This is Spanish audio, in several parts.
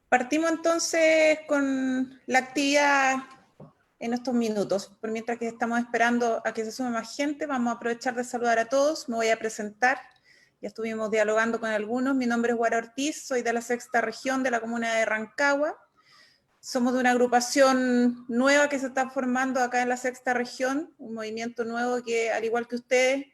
Partimos entonces con la actividad en estos minutos. Por mientras que estamos esperando a que se sume más gente, vamos a aprovechar de saludar a todos. Me voy a presentar. Ya estuvimos dialogando con algunos. Mi nombre es Guara Ortiz, soy de la sexta región de la comuna de Rancagua. Somos de una agrupación nueva que se está formando acá en la sexta región, un movimiento nuevo que, al igual que ustedes,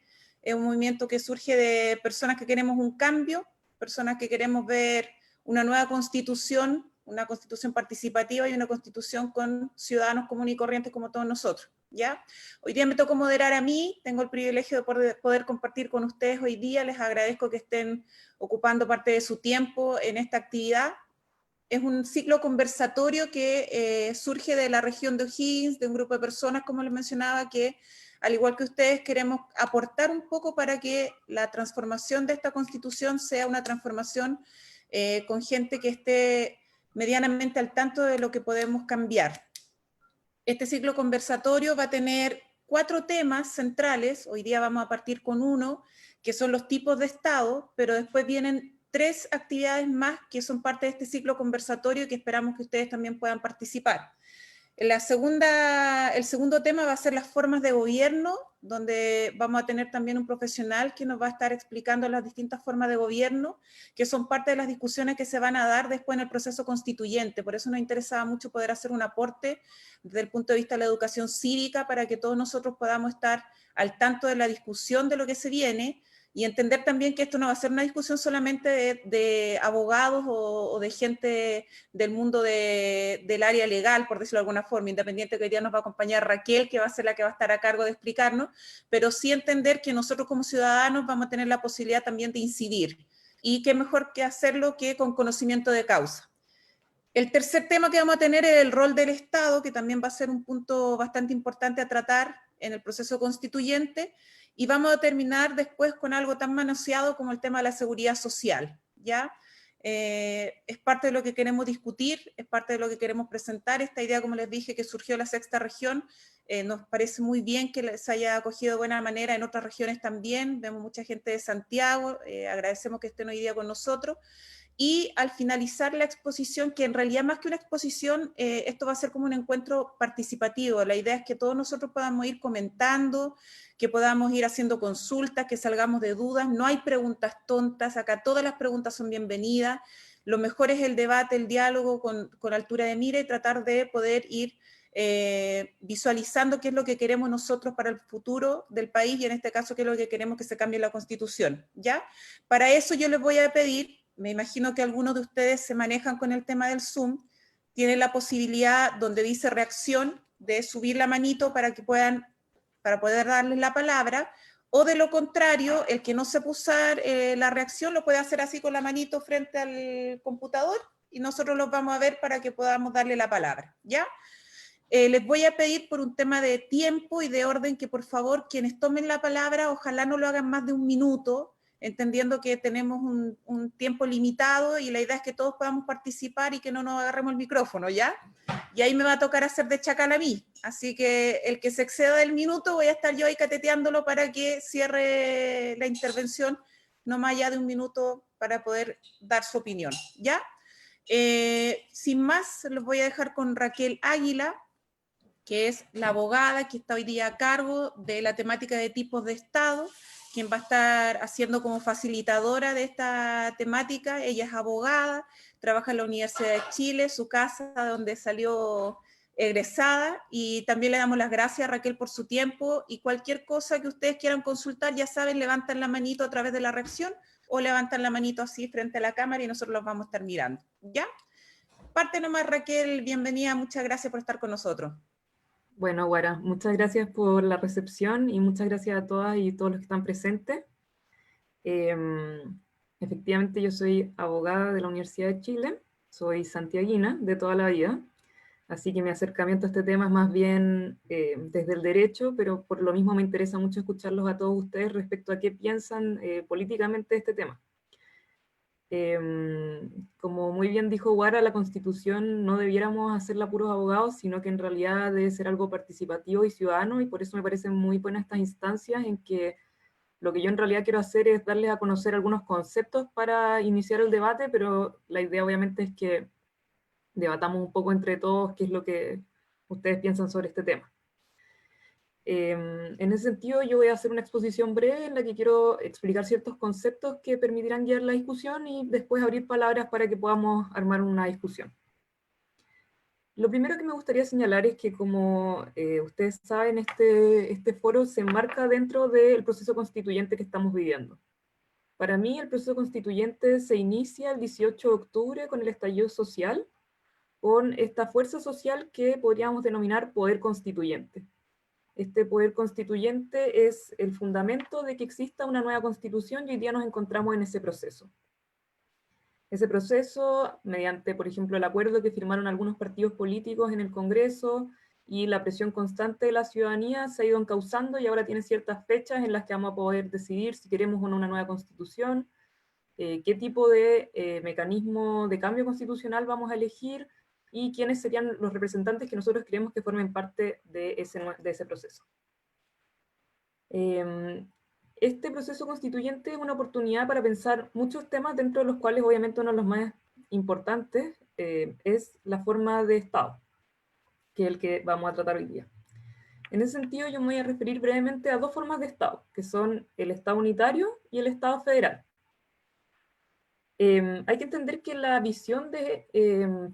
es un movimiento que surge de personas que queremos un cambio, personas que queremos ver una nueva constitución, una constitución participativa y una constitución con ciudadanos comunes y corrientes como todos nosotros, ¿ya? Hoy día me tocó moderar a mí, tengo el privilegio de poder compartir con ustedes hoy día, les agradezco que estén ocupando parte de su tiempo en esta actividad. Es un ciclo conversatorio que surge de la región de O'Higgins, de un grupo de personas, como les mencionaba, que al igual que ustedes queremos aportar un poco para que la transformación de esta constitución sea una transformación con gente que esté medianamente al tanto de lo que podemos cambiar. Este ciclo conversatorio va a tener 4 temas centrales, hoy día vamos a partir con uno, que son los tipos de Estado, pero después vienen 3 actividades más que son parte de este ciclo conversatorio y que esperamos que ustedes también puedan participar. El segundo tema va a ser las formas de gobierno, donde vamos a tener también un profesional que nos va a estar explicando las distintas formas de gobierno, que son parte de las discusiones que se van a dar después en el proceso constituyente. Por eso nos interesaba mucho poder hacer un aporte desde el punto de vista de la educación cívica, para que todos nosotros podamos estar al tanto de la discusión de lo que se viene, y entender también que esto no va a ser una discusión solamente de abogados o de gente del mundo del área legal, por decirlo de alguna forma, independiente que hoy día nos va a acompañar Raquel, que va a ser la que va a estar a cargo de explicarnos, pero sí entender que nosotros como ciudadanos vamos a tener la posibilidad también de incidir, y qué mejor que hacerlo que con conocimiento de causa. El tercer tema que vamos a tener es el rol del Estado, que también va a ser un punto bastante importante a tratar en el proceso constituyente, y vamos a terminar después con algo tan manoseado como el tema de la seguridad social, ¿ya? Es parte de lo que queremos discutir, es parte de lo que queremos presentar. Esta idea, como les dije, que surgió en la sexta región, nos parece muy bien que se haya acogido de buena manera en otras regiones también. Vemos mucha gente de Santiago, agradecemos que estén hoy día con nosotros. Y al finalizar la exposición, que en realidad más que una exposición, esto va a ser como un encuentro participativo. La idea es que todos nosotros podamos ir comentando, que podamos ir haciendo consultas, que salgamos de dudas. No hay preguntas tontas, acá todas las preguntas son bienvenidas. Lo mejor es el debate, el diálogo con altura de mira, y tratar de poder ir visualizando qué es lo que queremos nosotros para el futuro del país, y en este caso qué es lo que queremos que se cambie la Constitución, ¿ya? Para eso yo les voy a pedir, me imagino que algunos de ustedes se manejan con el tema del Zoom, tienen la posibilidad donde dice reacción de subir la manito para poder darles la palabra, o de lo contrario, el que no sepa usar la reacción lo puede hacer así con la manito frente al computador, y nosotros los vamos a ver para que podamos darle la palabra, ¿ya? Les voy a pedir por un tema de tiempo y de orden que por favor quienes tomen la palabra ojalá no lo hagan más de 1 minuto, entendiendo que tenemos un tiempo limitado y la idea es que todos podamos participar y que no nos agarremos el micrófono, ¿ya? Y ahí me va a tocar hacer de chacal a mí, así que el que se exceda del minuto voy a estar yo ahí cateteándolo para que cierre la intervención no más allá de 1 minuto para poder dar su opinión, ¿ya? Sin más, los voy a dejar con Raquel Águila, que es la abogada que está hoy día a cargo de la temática de tipos de Estado, quien va a estar haciendo como facilitadora de esta temática. Ella es abogada, trabaja en la Universidad de Chile, su casa donde salió egresada, y también le damos las gracias a Raquel por su tiempo, y cualquier cosa que ustedes quieran consultar, ya saben, levantan la manito a través de la reacción o levantan la manito así frente a la cámara y nosotros los vamos a estar mirando, ¿ya? Parte nomás, Raquel, bienvenida, muchas gracias por estar con nosotros. Bueno, Guara, muchas gracias por la recepción y muchas gracias a todas y todos los que están presentes. Efectivamente, yo soy abogada de la Universidad de Chile, soy santiaguina de toda la vida, así que mi acercamiento a este tema es más bien desde el derecho, pero por lo mismo me interesa mucho escucharlos a todos ustedes respecto a qué piensan políticamente de este tema. Como muy bien dijo Guara, la Constitución no debiéramos hacerla puros abogados, sino que en realidad debe ser algo participativo y ciudadano, y por eso me parecen muy buenas estas instancias en que Lo que yo en realidad quiero hacer es darles a conocer algunos conceptos para iniciar el debate, pero la idea obviamente es que debatamos un poco entre todos qué es lo que ustedes piensan sobre este tema. En ese sentido, yo voy a hacer una exposición breve en la que quiero explicar ciertos conceptos que permitirán guiar la discusión y después abrir palabras para que podamos armar una discusión. Lo primero que me gustaría señalar es que, como ustedes saben, este foro se enmarca dentro del proceso constituyente que estamos viviendo. Para mí, el proceso constituyente se inicia el 18 de octubre con el estallido social, con esta fuerza social que podríamos denominar poder constituyente. Este poder constituyente es el fundamento de que exista una nueva constitución y hoy día nos encontramos en ese proceso. Ese proceso, mediante, por ejemplo, el acuerdo que firmaron algunos partidos políticos en el Congreso y la presión constante de la ciudadanía, se ha ido encauzando y ahora tiene ciertas fechas en las que vamos a poder decidir si queremos o no una nueva constitución, qué tipo de mecanismo de cambio constitucional vamos a elegir y quiénes serían los representantes que nosotros creemos que formen parte de ese proceso. Este proceso constituyente es una oportunidad para pensar muchos temas, dentro de los cuales obviamente uno de los más importantes es la forma de Estado, que es el que vamos a tratar hoy día. En ese sentido yo me voy a referir brevemente a dos formas de Estado, que son el Estado unitario y el Estado federal. Hay que entender que la visión de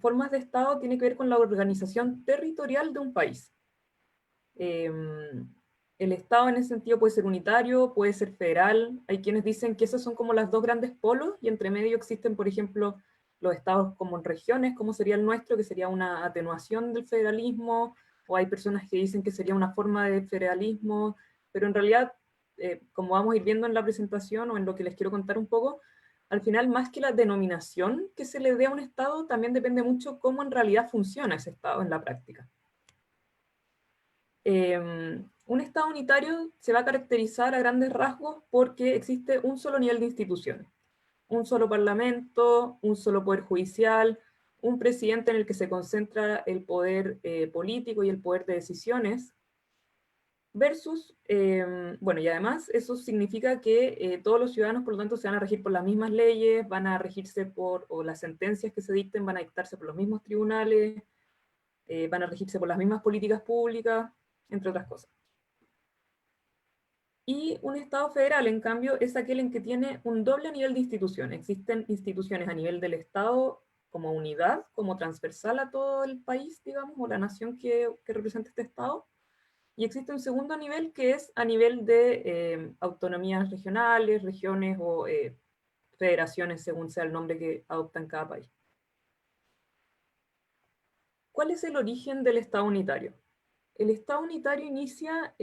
formas de Estado tiene que ver con la organización territorial de un país. El Estado en ese sentido puede ser unitario, puede ser federal. Hay quienes dicen que esos son como las dos grandes polos y entre medio existen, por ejemplo, los estados como en regiones, como sería el nuestro, que sería una atenuación del federalismo, o hay personas que dicen que sería una forma de federalismo, pero en realidad, como vamos a ir viendo en la presentación o en lo que les quiero contar un poco, al final, más que la denominación que se le dé a un estado, también depende mucho cómo en realidad funciona ese estado en la práctica. Un Estado unitario se va a caracterizar a grandes rasgos porque existe un solo nivel de instituciones, un solo parlamento, un solo poder judicial, un presidente en el que se concentra el poder político y el poder de decisiones, versus, bueno, y además eso significa que todos los ciudadanos, por lo tanto, se van a regir por las mismas leyes, van a regirse por, o las sentencias que se dicten van a dictarse por los mismos tribunales, van a regirse por las mismas políticas públicas, entre otras cosas. Y un Estado federal, en cambio, es aquel en que tiene un doble nivel de instituciones. Existen instituciones a nivel del Estado como unidad, como transversal a todo el país, digamos, o la nación que representa este Estado. Y existe un segundo nivel que es a nivel de autonomías regionales, regiones o federaciones, según sea el nombre que adopta en cada país. ¿Cuál es el origen del Estado unitario? El Estado unitario inicia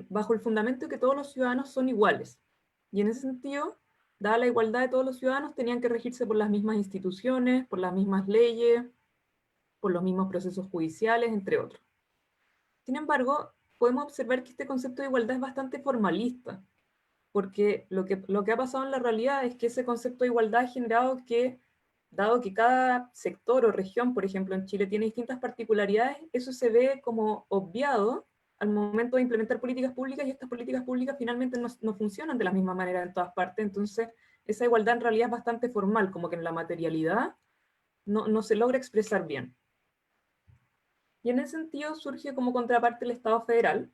bajo el fundamento de que todos los ciudadanos son iguales. Y en ese sentido, dada la igualdad de todos los ciudadanos, tenían que regirse por las mismas instituciones, por las mismas leyes, por los mismos procesos judiciales, entre otros. Sin embargo, podemos observar que este concepto de igualdad es bastante formalista, porque lo que ha pasado en la realidad es que ese concepto de igualdad ha generado que, dado que cada sector o región, por ejemplo, en Chile tiene distintas particularidades, eso se ve como obviado al momento de implementar políticas públicas y estas políticas públicas finalmente no funcionan de la misma manera en todas partes, entonces esa igualdad en realidad es bastante formal, como que en la materialidad no se logra expresar bien. Y en ese sentido surge como contraparte el Estado federal.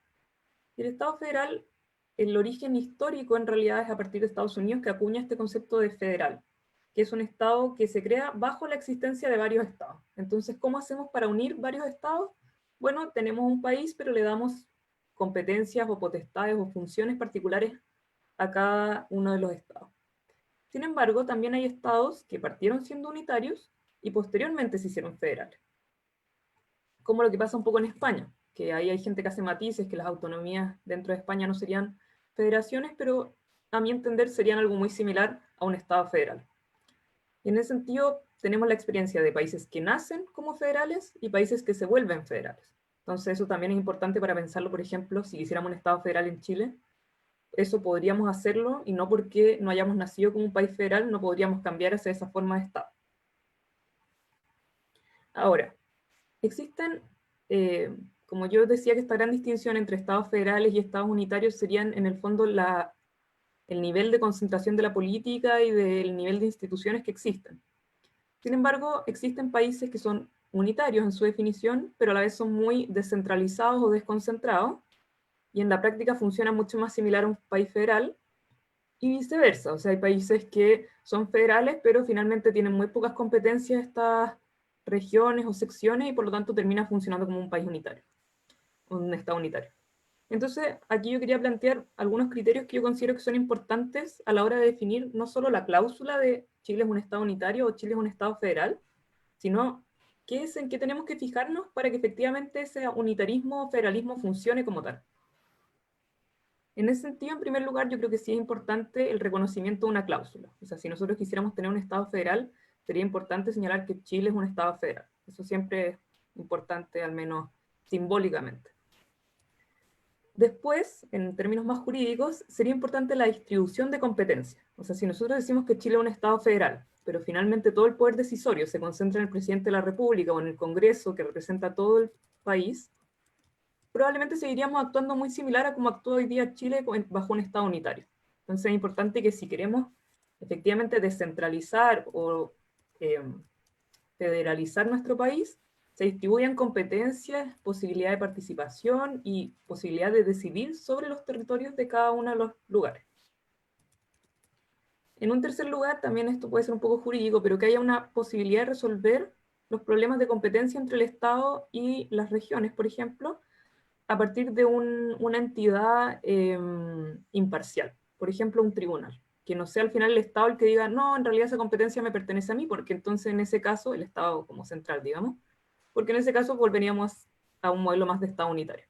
Y el Estado federal, el origen histórico en realidad es a partir de Estados Unidos, que acuña este concepto de federal, que es un Estado que se crea bajo la existencia de varios Estados. Entonces, ¿cómo hacemos para unir varios Estados? Bueno, tenemos un país, pero le damos competencias o potestades o funciones particulares a cada uno de los Estados. Sin embargo, también hay Estados que partieron siendo unitarios y posteriormente se hicieron federales, como lo que pasa un poco en España, que ahí hay gente que hace matices, que las autonomías dentro de España no serían federaciones, pero a mi entender serían algo muy similar a un Estado federal. Y en ese sentido, tenemos la experiencia de países que nacen como federales y países que se vuelven federales. Entonces eso también es importante para pensarlo, por ejemplo, si quisiéramos un Estado federal en Chile, eso podríamos hacerlo y no porque no hayamos nacido como un país federal no podríamos cambiar hacia esa forma de Estado. Ahora, existen, como yo decía, que esta gran distinción entre estados federales y estados unitarios serían en el fondo la el nivel de concentración de la política y del nivel de instituciones que existen. Sin embargo, existen países que son unitarios en su definición, pero a la vez son muy descentralizados o desconcentrados, y en la práctica funciona mucho más similar a un país federal, y viceversa. O sea, hay países que son federales, pero finalmente tienen muy pocas competencias estas regiones o secciones, y por lo tanto termina funcionando como un país unitario, un estado unitario. Entonces, aquí yo quería plantear algunos criterios que yo considero que son importantes a la hora de definir no solo la cláusula de Chile es un estado unitario o Chile es un estado federal, sino qué es en qué tenemos que fijarnos para que efectivamente ese unitarismo o federalismo funcione como tal. En ese sentido, en primer lugar, yo creo que sí es importante el reconocimiento de una cláusula. O sea, si nosotros quisiéramos tener un Estado federal, sería importante señalar que Chile es un Estado federal. Eso siempre es importante, al menos simbólicamente. Después, en términos más jurídicos, sería importante la distribución de competencias. O sea, si nosotros decimos que Chile es un Estado federal, pero finalmente todo el poder decisorio se concentra en el presidente de la República o en el Congreso, que representa a todo el país, probablemente seguiríamos actuando muy similar a como actúa hoy día Chile bajo un Estado unitario. Entonces es importante que si queremos efectivamente descentralizar o eh, federalizar nuestro país, se distribuyan competencias, posibilidad de participación y posibilidad de decidir sobre los territorios de cada uno de los lugares. En un tercer lugar, también esto puede ser un poco jurídico, pero que haya una posibilidad de resolver los problemas de competencia entre el Estado y las regiones, por ejemplo, a partir de una entidad imparcial, por ejemplo, un tribunal, que no sea al final el Estado el que diga, no, en realidad esa competencia me pertenece a mí, porque entonces en ese caso, el Estado como central, digamos, porque en ese caso volveríamos a un modelo más de Estado unitario.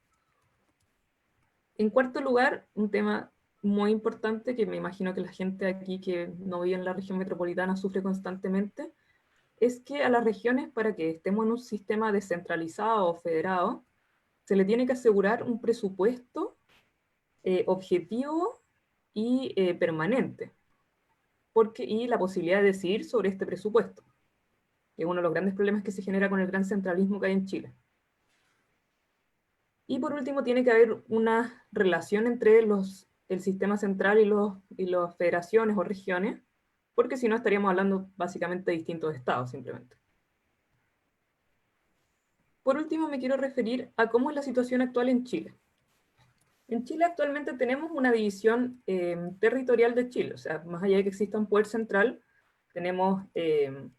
En cuarto lugar, un tema muy importante que me imagino que la gente aquí que no vive en la región metropolitana sufre constantemente, es que a las regiones, para que estemos en un sistema descentralizado o federado, se le tiene que asegurar un presupuesto objetivo y permanente, y la posibilidad de decidir sobre este presupuesto, que es uno de los grandes problemas que se genera con el gran centralismo que hay en Chile. Y por último, tiene que haber una relación entre el sistema central y las federaciones o regiones, porque si no estaríamos hablando básicamente de distintos estados simplemente. Por último, me quiero referir a cómo es la situación actual en Chile. En Chile actualmente tenemos una división territorial de Chile, o sea, más allá de que exista un poder central, tenemos,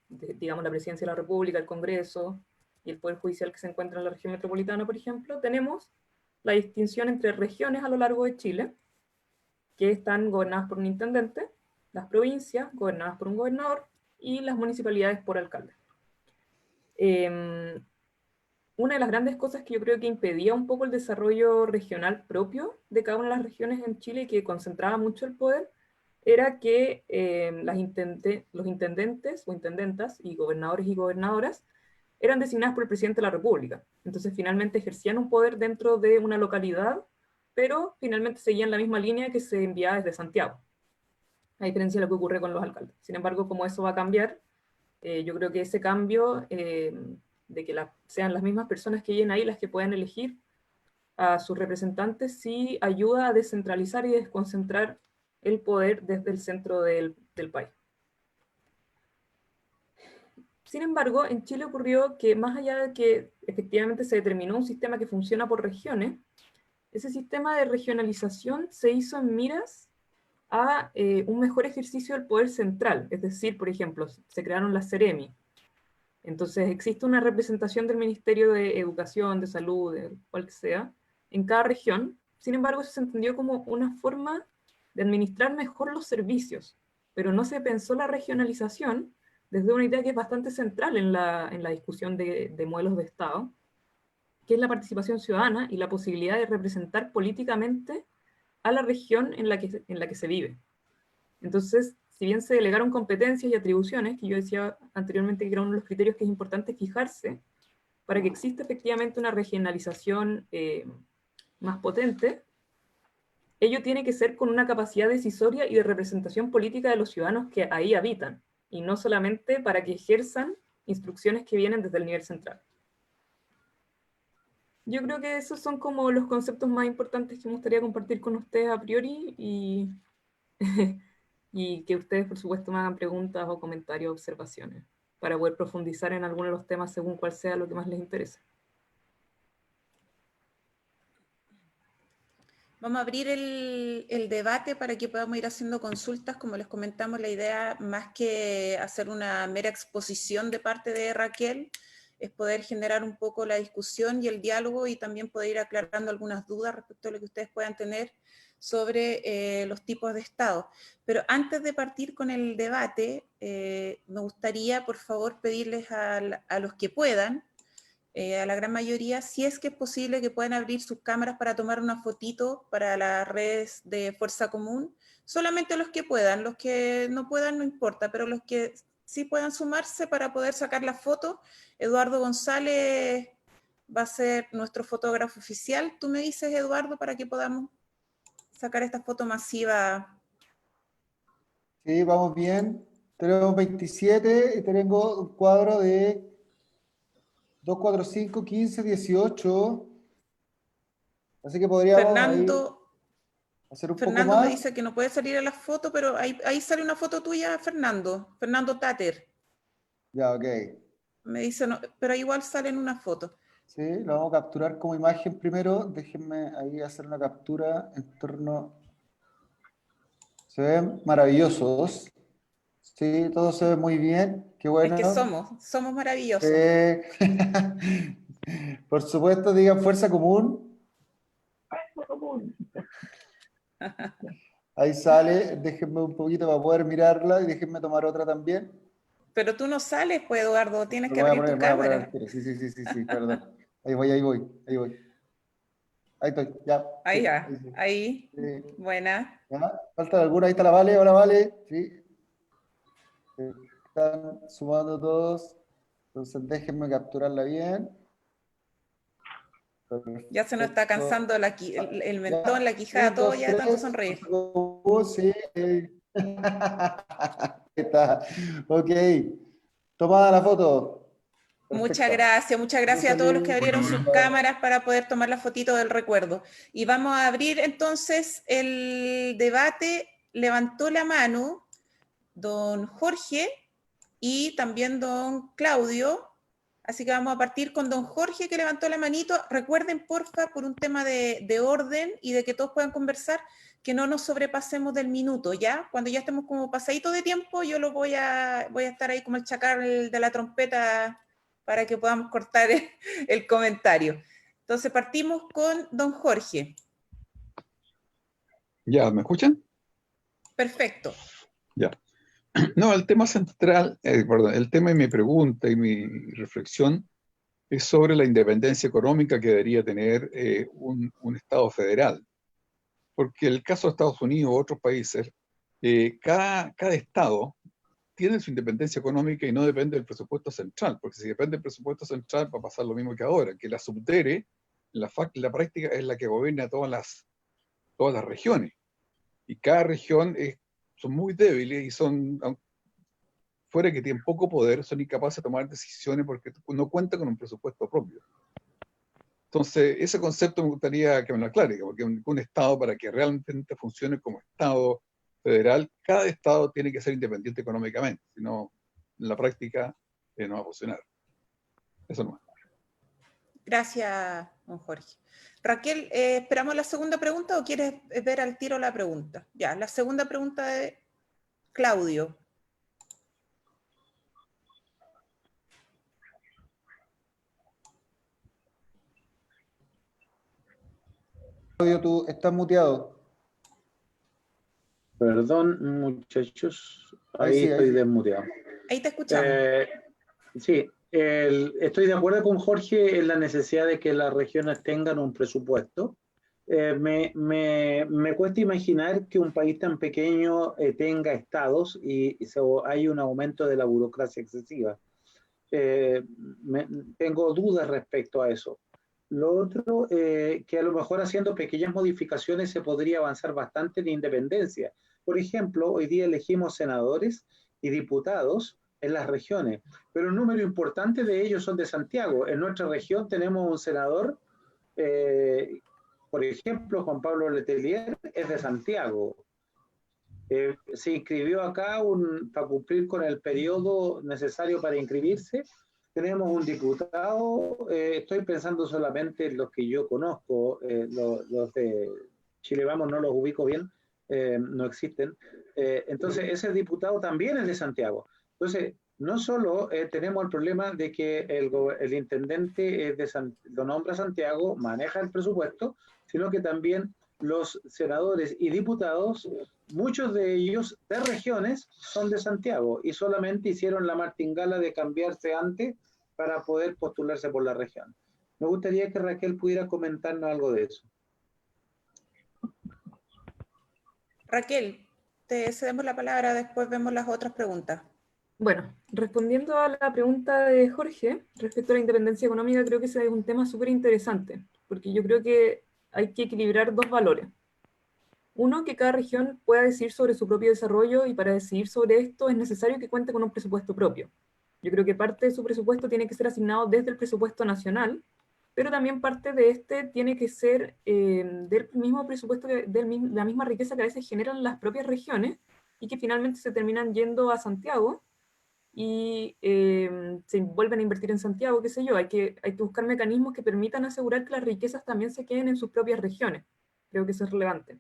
digamos, la Presidencia de la República, el Congreso y el Poder Judicial que se encuentra en la región metropolitana, por ejemplo, tenemos la distinción entre regiones a lo largo de Chile, que están gobernadas por un intendente, las provincias gobernadas por un gobernador y las municipalidades por alcalde. Una de las grandes cosas que yo creo que impedía un poco el desarrollo regional propio de cada una de las regiones en Chile y que concentraba mucho el poder, era que los intendentes o intendentas y gobernadores y gobernadoras eran designadas por el presidente de la República. Entonces finalmente ejercían un poder dentro de una localidad, pero finalmente seguían la misma línea que se enviaba desde Santiago, a diferencia de lo que ocurre con los alcaldes. Sin embargo, como eso va a cambiar, yo creo que ese cambio de que sean las mismas personas que lleguen ahí las que puedan elegir a sus representantes sí ayuda a descentralizar y desconcentrar el poder desde el centro del país. Sin embargo, en Chile ocurrió que más allá de que efectivamente se determinó un sistema que funciona por regiones, ese sistema de regionalización se hizo en miras a un mejor ejercicio del poder central. Es decir, por ejemplo, se crearon las Ceremi. Entonces existe una representación del Ministerio de Educación, de Salud, de cual que sea, en cada región. Sin embargo, eso se entendió como una forma de administrar mejor los servicios, pero no se pensó la regionalización desde una idea que es bastante central en la discusión de modelos de Estado, que es la participación ciudadana y la posibilidad de representar políticamente a la región en la que se vive. Entonces, si bien se delegaron competencias y atribuciones, que yo decía anteriormente que era uno de los criterios que es importante fijarse, para que exista efectivamente una regionalización más potente, ello tiene que ser con una capacidad decisoria y de representación política de los ciudadanos que ahí habitan, y no solamente para que ejerzan instrucciones que vienen desde el nivel central. Yo creo que esos son como los conceptos más importantes que me gustaría compartir con ustedes a priori, y y que ustedes, por supuesto, me hagan preguntas o comentarios o observaciones para poder profundizar en alguno de los temas según cuál sea lo que más les interese. Vamos a abrir el debate para que podamos ir haciendo consultas. Como les comentamos, la idea, más que hacer una mera exposición de parte de Raquel, es poder generar un poco la discusión y el diálogo y también poder ir aclarando algunas dudas respecto a lo que ustedes puedan tener sobre los tipos de Estado. Pero antes de partir con el debate, me gustaría, por favor, pedirles a los que puedan, a la gran mayoría, si es que es posible que puedan abrir sus cámaras para tomar una fotito para las redes de Fuerza Común, solamente los que puedan, los que no puedan no importa, pero los que sí puedan sumarse para poder sacar la foto. Eduardo González va a ser nuestro fotógrafo oficial. Tú me dices, Eduardo, para que podamos sacar esta foto masiva. Sí, vamos bien. Tenemos 27 y tengo un cuadro de 2, 4, 5, 15, 18. Así que podríamos ahí hacer un poco Fernando me más. dice que no puede salir a la foto, pero ahí sale una foto tuya, Fernando Tater. Ya, ok. Me dice, no, pero igual sale en una foto. Sí, lo vamos a capturar como imagen primero. Déjenme ahí hacer una captura en torno. Se ven maravillosos. Sí, todo se ve muy bien. Qué Es que bueno. somos maravillosos. Por supuesto, digan Fuerza Común. Ahí sale. Déjenme un poquito para poder mirarla y déjenme tomar otra también. Pero tú no sales, pues, Eduardo, tienes Lo que abrir tu voy a poner al cámara. tiro. Sí, sí, sí, sí, sí, perdón. Ahí voy, ahí voy, ahí voy. Ahí estoy, ya. Ahí Sí, ya, ahí sí. ahí. Sí. Buena. ¿Ya? Falta alguna, ahí está la Vale, hola Vale. Sí. Están sumando todos. Entonces déjenme capturarla bien. Ya se nos está Perfecto. cansando el mentón, Ya, la quijada, 1, todo 2, ya de tanto 3. sonreír. Sí. Ahí está. Ok. Tomada la foto. Perfecta. Muchas Yo gracias a todos los que salí. abrieron sus cámaras para poder tomar la fotito del recuerdo. Y vamos a abrir entonces el debate. Levantó la mano don Jorge y también don Claudio. Así que vamos a partir con don Jorge, que levantó la manito. Recuerden, porfa, por un tema de orden y de que todos puedan conversar, que no nos sobrepasemos del minuto, ¿ya? Cuando ya estemos como pasadito de tiempo, yo lo voy a estar ahí como el chacal de la trompeta para que podamos cortar el comentario. Entonces partimos con don Jorge. Ya, ¿me escuchan? Perfecto. Ya. No, el tema central, perdón, el tema de mi pregunta y mi reflexión es sobre la independencia económica que debería tener un Estado federal. Porque el caso de Estados Unidos u otros países, cada Estado tiene su independencia económica y no depende del presupuesto central, porque si depende del presupuesto central va a pasar lo mismo que ahora, que la subdere, la práctica es la que gobierna todas las regiones. Y cada región son muy débiles y son, fuera que tienen poco poder, son incapaces de tomar decisiones porque no cuentan con un presupuesto propio. Entonces, ese concepto me gustaría que me lo aclare, porque un Estado, para que realmente funcione como Estado federal, cada Estado tiene que ser independiente económicamente, si no, en la práctica no va a funcionar. Eso no. Gracias, don Jorge. Raquel, ¿esperamos la segunda pregunta o quieres ver al tiro la pregunta? Ya, la segunda pregunta de Claudio. Claudio, tú estás muteado. Perdón, muchachos, Ahí ahí sí, ahí estoy sí. desmuteado. Ahí te escuchamos. Sí, estoy de acuerdo con Jorge en la necesidad de que las regiones tengan un presupuesto. Me cuesta imaginar que un país tan pequeño tenga estados y hay un aumento de la burocracia excesiva. Tengo dudas respecto a eso. Lo otro, que a lo mejor haciendo pequeñas modificaciones se podría avanzar bastante en independencia. Por ejemplo, hoy día elegimos senadores y diputados en las regiones, pero un número importante de ellos son de Santiago. En nuestra región tenemos un senador, por ejemplo, Juan Pablo Letelier, es de Santiago. Se inscribió acá para cumplir con el periodo necesario para inscribirse. Tenemos un diputado, estoy pensando solamente en los que yo conozco, los de Chile Vamos no los ubico bien, no existen. Entonces, ese diputado también es de Santiago. Entonces, no solo tenemos el problema de que el intendente lo nombra Santiago, maneja el presupuesto, sino que también los senadores y diputados, muchos de ellos de regiones, son de Santiago y solamente hicieron la martingala de cambiarse antes para poder postularse por la región. Me gustaría que Raquel pudiera comentarnos algo de eso. Raquel, te cedemos la palabra, después vemos las otras preguntas. Bueno, respondiendo a la pregunta de Jorge respecto a la independencia económica, creo que ese es un tema súper interesante, porque yo creo que hay que equilibrar dos valores. Uno, que cada región pueda decidir sobre su propio desarrollo, y para decidir sobre esto es necesario que cuente con un presupuesto propio. Yo creo que parte de su presupuesto tiene que ser asignado desde el presupuesto nacional, pero también parte de este tiene que ser del mismo presupuesto, la misma riqueza que a veces generan las propias regiones y que finalmente se terminan yendo a Santiago y se vuelven a invertir en Santiago, qué sé yo. Hay que buscar mecanismos que permitan asegurar que las riquezas también se queden en sus propias regiones. Creo que eso es relevante.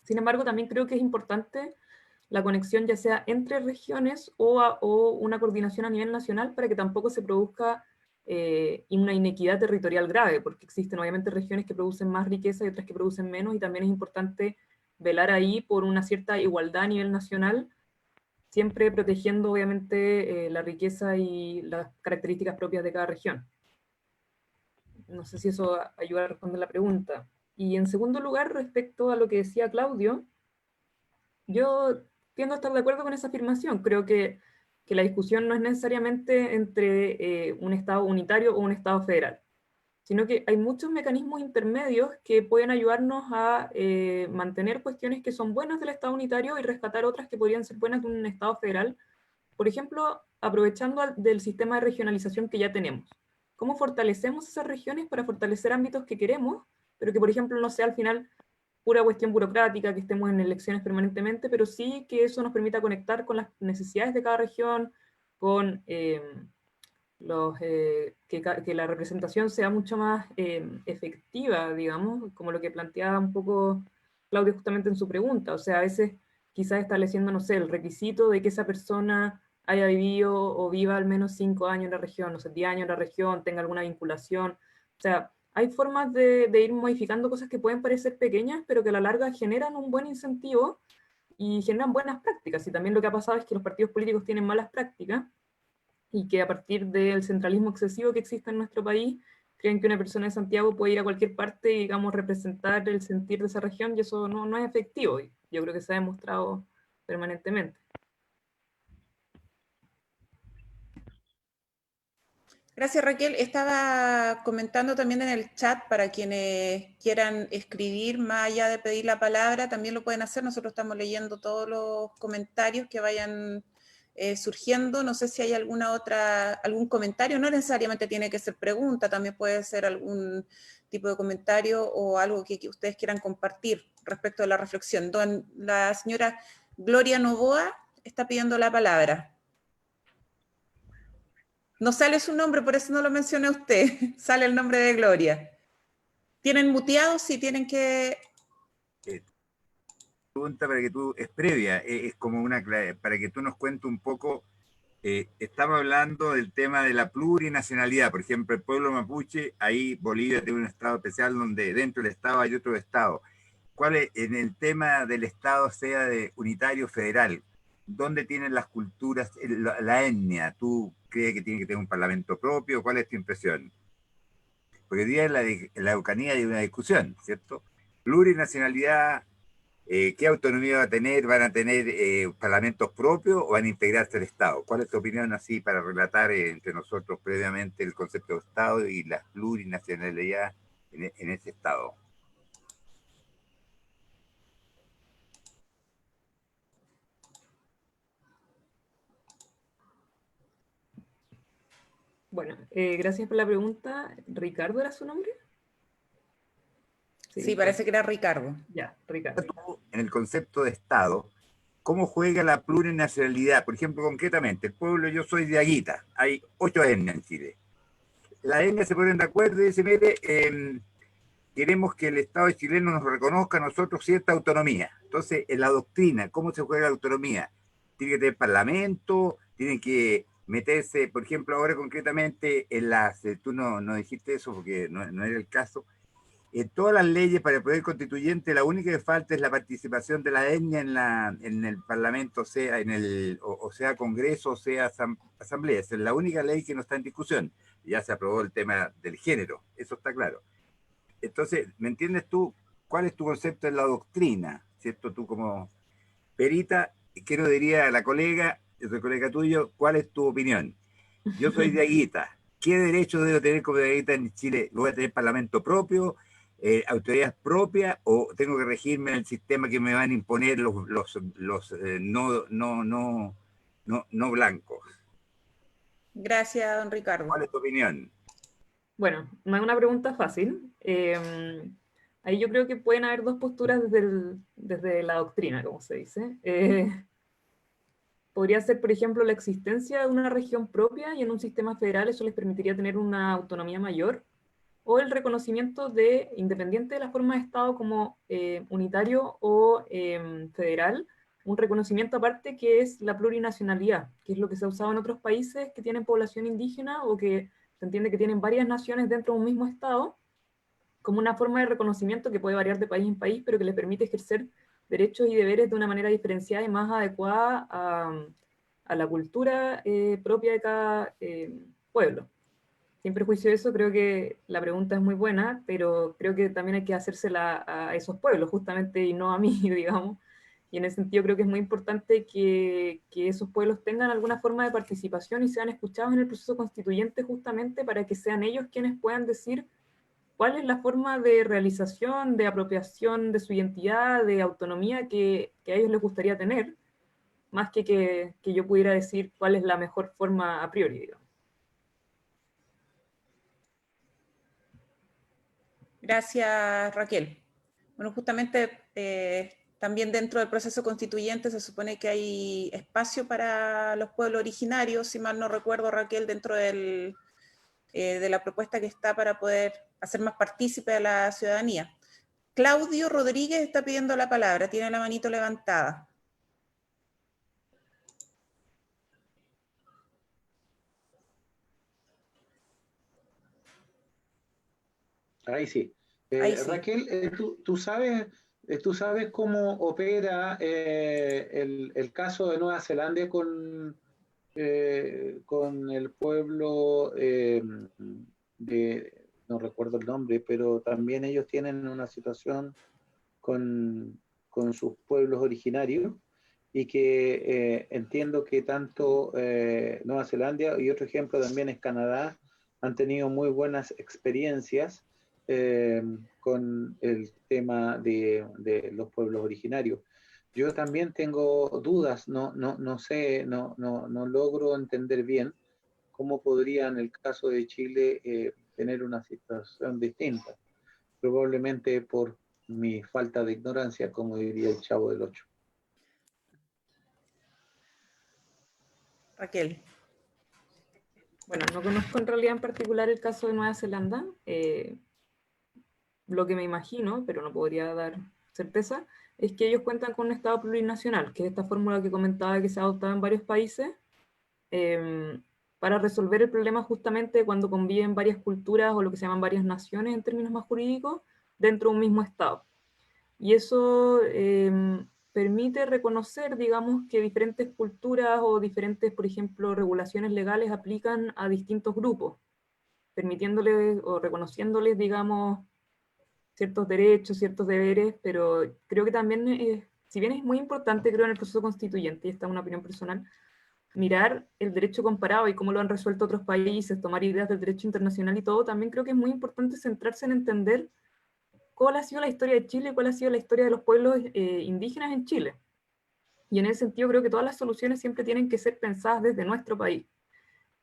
Sin embargo, también creo que es importante la conexión ya sea entre regiones o una coordinación a nivel nacional para que tampoco se produzca una inequidad territorial grave, porque existen obviamente regiones que producen más riqueza y otras que producen menos, y también es importante velar ahí por una cierta igualdad a nivel nacional, siempre protegiendo obviamente la riqueza y las características propias de cada región. No sé si eso ayuda a responder la pregunta. Y en segundo lugar, respecto a lo que decía Claudio, yo tiendo a estar de acuerdo con esa afirmación. Creo que la discusión no es necesariamente entre un Estado unitario o un Estado federal, sino que hay muchos mecanismos intermedios que pueden ayudarnos a mantener cuestiones que son buenas del Estado unitario y rescatar otras que podrían ser buenas de un Estado federal. Por ejemplo, aprovechando del sistema de regionalización que ya tenemos. ¿Cómo fortalecemos esas regiones para fortalecer ámbitos que queremos, pero que, por ejemplo, no sea al final pura cuestión burocrática, que estemos en elecciones permanentemente, pero sí que eso nos permita conectar con las necesidades de cada región, con que la representación sea mucho más efectiva, digamos, como lo que planteaba un poco Claudio justamente en su pregunta. O sea, a veces quizás estableciendo, no sé, el requisito de que esa persona haya vivido o viva al menos 5 años en la región, no sé, 10 años en la región, tenga alguna vinculación. O sea, hay formas de ir modificando cosas que pueden parecer pequeñas, pero que a la larga generan un buen incentivo y generan buenas prácticas. Y también lo que ha pasado es que los partidos políticos tienen malas prácticas y que a partir del centralismo excesivo que existe en nuestro país, creen que una persona de Santiago puede ir a cualquier parte y, digamos, representar el sentir de esa región, y eso no es efectivo. Y yo creo que se ha demostrado permanentemente. Gracias, Raquel. Estaba comentando también en el chat para quienes quieran escribir, más allá de pedir la palabra, también lo pueden hacer. Nosotros estamos leyendo todos los comentarios que vayan surgiendo. No sé si hay algún comentario, no necesariamente tiene que ser pregunta, también puede ser algún tipo de comentario o algo que ustedes quieran compartir respecto a la reflexión. La señora Gloria Novoa está pidiendo la palabra. No sale su nombre, por eso no lo menciona usted. Sale el nombre de Gloria. ¿Tienen muteado? Sí, tienen que... Pregunta para que tú, es previa, es como para que tú nos cuentes un poco. Estamos hablando del tema de la plurinacionalidad. Por ejemplo, el pueblo mapuche, ahí Bolivia tiene un estado especial donde dentro del estado hay otro estado. ¿Cuál es, en el tema del estado, sea de unitario federal, dónde tienen las culturas, la etnia? ¿Tú crees que tiene que tener un parlamento propio? ¿Cuál es tu impresión? Porque hoy día en la Eucanía hay una discusión, ¿cierto? Plurinacionalidad, ¿qué autonomía va a tener? ¿Van a tener parlamentos propios o van a integrarse al Estado? ¿Cuál es tu opinión así para relatar entre nosotros previamente el concepto de Estado y la plurinacionalidad en ese Estado? Bueno, gracias por la pregunta. ¿Ricardo era su nombre? Sí, parece que era Ricardo. Ya, Ricardo. En el concepto de Estado, cómo juega la plurinacionalidad. Por ejemplo, concretamente, el pueblo, yo soy de Aguita, hay 8 etnias en Chile. Las etnias se ponen de acuerdo y dicen, mire, queremos que el Estado chileno nos reconozca a nosotros cierta autonomía. Entonces, en la doctrina, ¿cómo se juega la autonomía? Tiene que tener parlamento, tienen que meterse, por ejemplo, ahora concretamente en las, tú no dijiste eso porque no era el caso, en todas las leyes para el poder constituyente, la única que falta es la participación de la etnia en el parlamento, sea o sea Congreso, o sea Asamblea. Esa es la única ley que no está en discusión. Ya se aprobó el tema del género, eso está claro. Entonces, ¿me entiendes tú? ¿Cuál es tu concepto en la doctrina? ¿Cierto? Tú como perita, quiero diría a la colega, el colega tuyo, ¿cuál es tu opinión? Yo soy de Aguita. ¿Qué derechos debo tener como de Aguita en Chile? ¿Voy a tener parlamento propio, autoridad propia, o tengo que regirme en el sistema que me van a imponer los no blancos? Gracias, don Ricardo. ¿Cuál es tu opinión? Bueno, no es una pregunta fácil. Ahí yo creo que pueden haber dos posturas desde la doctrina, como se dice. Podría ser, por ejemplo, la existencia de una región propia y en un sistema federal eso les permitiría tener una autonomía mayor, o el reconocimiento de, independiente de la forma de Estado como unitario o federal, un reconocimiento aparte que es la plurinacionalidad, que es lo que se ha usado en otros países que tienen población indígena o que se entiende que tienen varias naciones dentro de un mismo Estado, como una forma de reconocimiento que puede variar de país en país, pero que les permite ejercer derechos y deberes de una manera diferenciada y más adecuada a la cultura propia de cada pueblo. Sin prejuicio de eso, creo que la pregunta es muy buena, pero creo que también hay que hacérsela a esos pueblos, justamente, y no a mí, digamos. Y en ese sentido creo que es muy importante que esos pueblos tengan alguna forma de participación y sean escuchados en el proceso constituyente justamente para que sean ellos quienes puedan decir cuál es la forma de realización, de apropiación de su identidad, de autonomía que a ellos les gustaría tener, más que yo pudiera decir cuál es la mejor forma a priori, digamos. Gracias, Raquel. Bueno, justamente también dentro del proceso constituyente se supone que hay espacio para los pueblos originarios, si mal no recuerdo, Raquel, dentro de la propuesta que está para poder hacer más partícipe a la ciudadanía. Claudio Rodríguez está pidiendo la palabra, tiene la manito levantada. Ahí sí. Ahí sí. Raquel, ¿tú sabes cómo opera el caso de Nueva Zelanda con el pueblo no recuerdo el nombre, pero también ellos tienen una situación con sus pueblos originarios y que entiendo que tanto Nueva Zelanda y otro ejemplo también es Canadá han tenido muy buenas experiencias con el tema de los pueblos originarios. Yo también tengo dudas, no sé, no logro entender bien cómo podría en el caso de Chile tener una situación distinta, probablemente por mi falta de ignorancia, como diría el Chavo del Ocho. Raquel. Bueno, no conozco en realidad en particular el caso de Nueva Zelanda. Lo que me imagino, pero no podría dar certeza, es que ellos cuentan con un Estado plurinacional, que es esta fórmula que comentaba que se ha adoptado en varios países, para resolver el problema justamente cuando conviven varias culturas o lo que se llaman varias naciones en términos más jurídicos dentro de un mismo Estado. Y eso permite reconocer, digamos, que diferentes culturas o diferentes, por ejemplo, regulaciones legales aplican a distintos grupos, permitiéndoles o reconociéndoles, digamos, ciertos derechos, ciertos deberes, pero creo que también, si bien es muy importante, creo, en el proceso constituyente, y esta es una opinión personal, mirar el derecho comparado y cómo lo han resuelto otros países, tomar ideas del derecho internacional y todo, también creo que es muy importante centrarse en entender cuál ha sido la historia de Chile y cuál ha sido la historia de los pueblos indígenas en Chile. Y en ese sentido creo que todas las soluciones siempre tienen que ser pensadas desde nuestro país.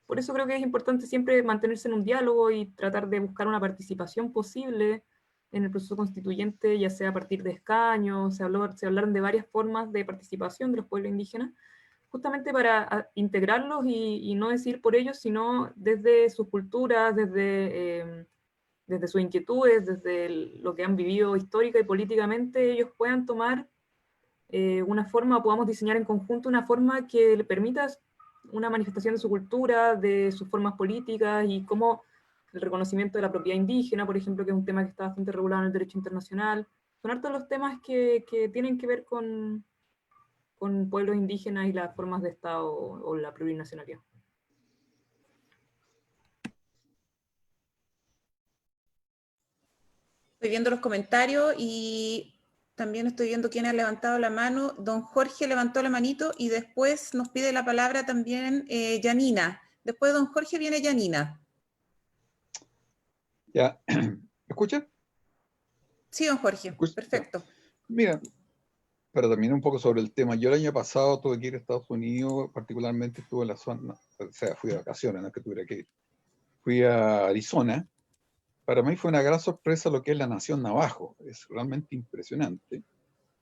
Por eso creo que es importante siempre mantenerse en un diálogo y tratar de buscar una participación posible en el proceso constituyente, ya sea a partir de escaños, se hablaron de varias formas de participación de los pueblos indígenas, justamente para integrarlos y no decir por ellos, sino desde sus culturas, desde sus inquietudes, desde lo que han vivido histórica y políticamente, ellos puedan tomar una forma, podamos diseñar en conjunto una forma que le permita una manifestación de su cultura, de sus formas políticas, y cómo el reconocimiento de la propiedad indígena, por ejemplo, que es un tema que está bastante regulado en el derecho internacional. Son hartos los temas que tienen que ver con pueblos indígenas y las formas de Estado o la plurinacionalidad. Estoy viendo los comentarios y también estoy viendo quién ha levantado la mano. Don Jorge levantó la manito y después nos pide la palabra también Yanina. Después de don Jorge viene Yanina. Ya, ¿me escucha? Sí, don Jorge, ¿Escucha? perfecto. Mira, para terminar un poco sobre el tema, yo el año pasado tuve que ir a Estados Unidos, particularmente estuve en la zona, o sea, fui de vacaciones, no es que tuviera que ir. Fui a Arizona. Para mí fue una gran sorpresa lo que es la nación navajo, es realmente impresionante.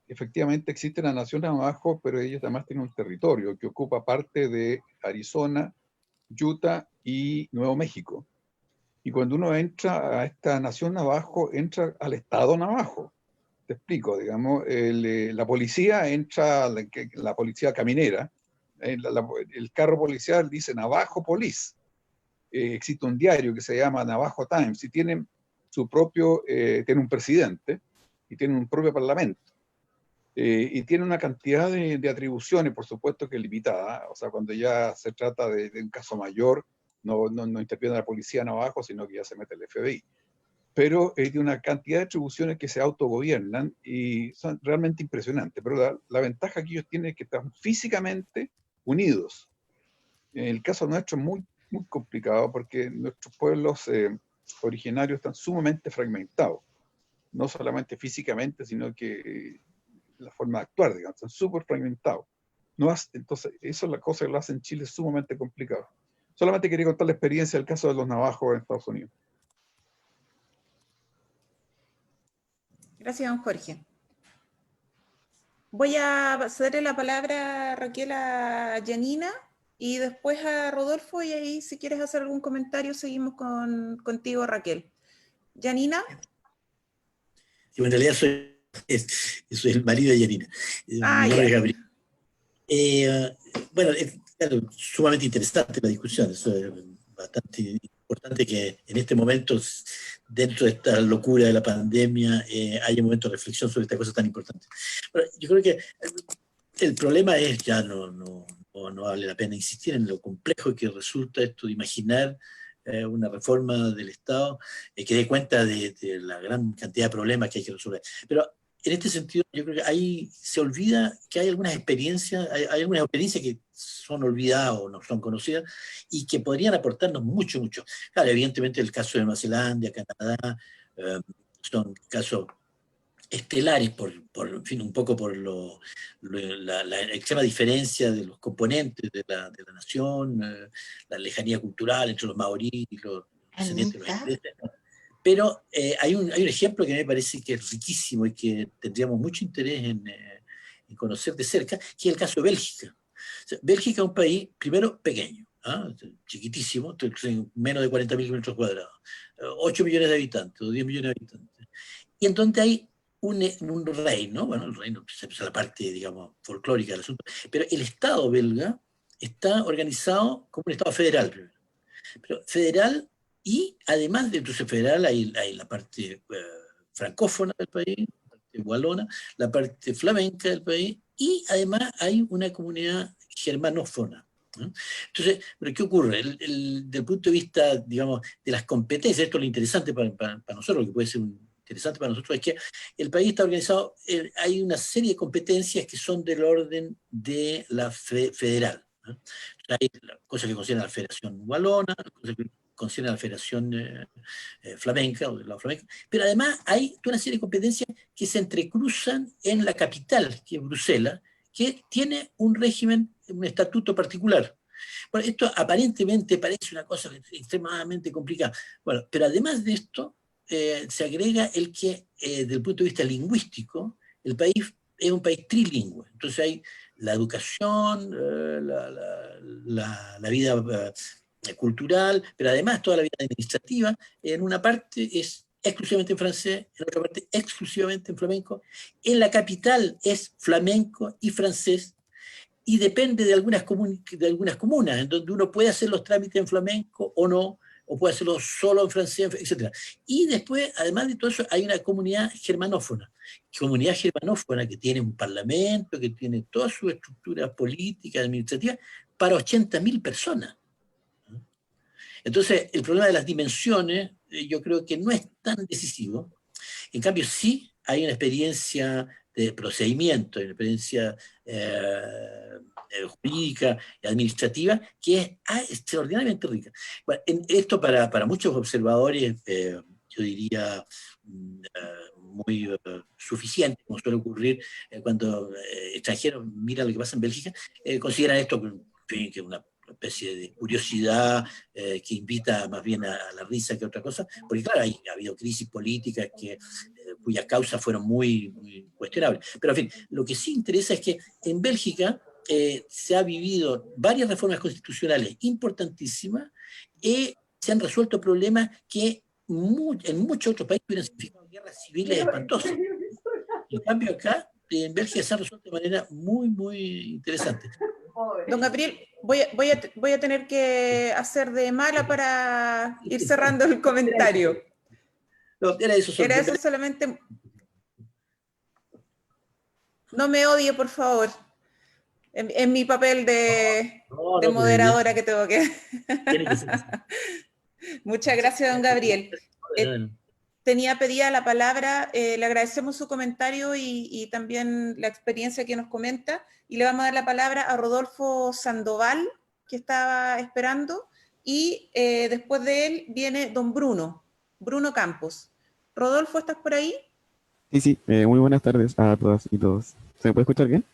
Efectivamente existe la nación navajo, pero ellos además tienen un territorio que ocupa parte de Arizona, Utah y Nuevo México. Y cuando uno entra a esta nación navajo, entra al estado navajo. Te explico, digamos, la policía entra, la policía caminera, el carro policial dice Navajo Police. Existe un diario que se llama Navajo Times y tienen su propio, tiene un presidente y tiene un propio parlamento. Y tiene una cantidad de atribuciones, por supuesto que limitada. O sea, cuando ya se trata de un caso mayor, no interviene la policía navajo, sino que ya se mete el FBI. Pero tiene una cantidad de atribuciones que se autogobiernan y son realmente impresionantes. Pero la ventaja que ellos tienen es que están físicamente unidos. En el caso nuestro es muy complicado porque nuestros pueblos originarios están sumamente fragmentados. No solamente físicamente, sino que la forma de actuar, digamos, están súper fragmentados. Entonces, eso es la cosa que lo hace en Chile sumamente complicado. Solamente quería contar la experiencia del caso de los navajos en Estados Unidos. Gracias, don Jorge. Voy a cederle la palabra a Raquel, a Yanina y después a Rodolfo, y ahí si quieres hacer algún comentario seguimos contigo, Raquel. Yanina. Yo en realidad soy el marido de Yanina. Mi nombre es Gabriel. Bueno, es claro, sumamente interesante la discusión. Eso es bastante importante que en este momento, dentro de esta locura de la pandemia, haya un momento de reflexión sobre esta cosa tan importante. Bueno, yo creo que el problema es, ya no vale la pena insistir en lo complejo que resulta esto de imaginar una reforma del Estado que dé cuenta de la gran cantidad de problemas que hay que resolver. Pero en este sentido, yo creo que ahí se olvida que hay algunas experiencias, hay algunas experiencias que son olvidadas o no son conocidas y que podrían aportarnos mucho. Claro, evidentemente el caso de Nueva Zelanda, Canadá, son casos estelares en fin, un poco por la extrema diferencia de los componentes de la nación, la lejanía cultural entre los maoríes y los descendientes de los ingleses, ¿no? Pero hay un ejemplo que me parece que es riquísimo y que tendríamos mucho interés en conocer de cerca, que es el caso de Bélgica. O sea, Bélgica es un país, primero, pequeño, chiquitísimo, menos de 40.000 kilómetros cuadrados, 8 millones de habitantes o 10 millones de habitantes, y en donde hay un reino, bueno, el reino es la parte, digamos, folclórica del asunto, pero el Estado belga está organizado como un Estado federal, primero. Pero federal, y además de entonces federal hay la parte francófona del país, la parte wallona, la parte flamenca del país, y además hay una comunidad germanófona, ¿no? Entonces, ¿pero qué ocurre? Desde el punto de vista, digamos, de las competencias, esto es lo interesante para nosotros, lo que puede ser interesante para nosotros, es que el país está organizado, hay una serie de competencias que son del orden de la federal, ¿no? Hay cosas que consideran la Federación Wallona, cosas que consideran la Federación Flamenca, o de la flamenca, pero además hay toda una serie de competencias que se entrecruzan en la capital, que es Bruselas, que tiene un régimen, un estatuto particular. Bueno, esto aparentemente parece una cosa extremadamente complicada. Bueno, pero además de esto, se agrega el que, desde el punto de vista lingüístico, el país es un país trilingüe. Entonces hay la educación, la vida cultural, pero además toda la vida administrativa, en una parte es exclusivamente en francés, en otra parte exclusivamente en flamenco. En la capital es flamenco y francés, y depende de algunas comunas, en donde uno puede hacer los trámites en flamenco o no, o puede hacerlo solo en francés, etc. Y después, además de todo eso, hay una comunidad germanófona que tiene un parlamento, que tiene toda su estructura política, administrativa, para 80.000 personas. Entonces, el problema de las dimensiones, yo creo que no es tan decisivo. En cambio, sí hay una experiencia de procedimiento, una experiencia jurídica y administrativa que es extraordinariamente rica. Bueno, esto para muchos observadores, yo diría, muy suficiente, como suele ocurrir cuando extranjeros miran lo que pasa en Bélgica, consideran esto que es una especie de curiosidad que invita más bien a la risa que a otra cosa, porque claro, ha habido crisis políticas cuyas causas fueron muy cuestionables. Pero en fin, lo que sí interesa es que en Bélgica se ha vivido varias reformas constitucionales importantísimas y se han resuelto problemas que en muchos otros países hubieran significado guerras civiles espantosas. En cambio acá, en Bélgica se ha resuelto de manera muy interesante. Don Gabriel, voy a tener que hacer de mala para ir cerrando el comentario. No, era eso solamente. No me odie, por favor. En mi papel de moderadora que tengo que... Muchas gracias, don Gabriel. Tenía pedida la palabra, le agradecemos su comentario y también la experiencia que nos comenta, y le vamos a dar la palabra a Rodolfo Sandoval, que estaba esperando, y después de él viene don Bruno Campos. Rodolfo, ¿estás por ahí? Sí, muy buenas tardes a todas y todos. ¿Se me puede escuchar bien?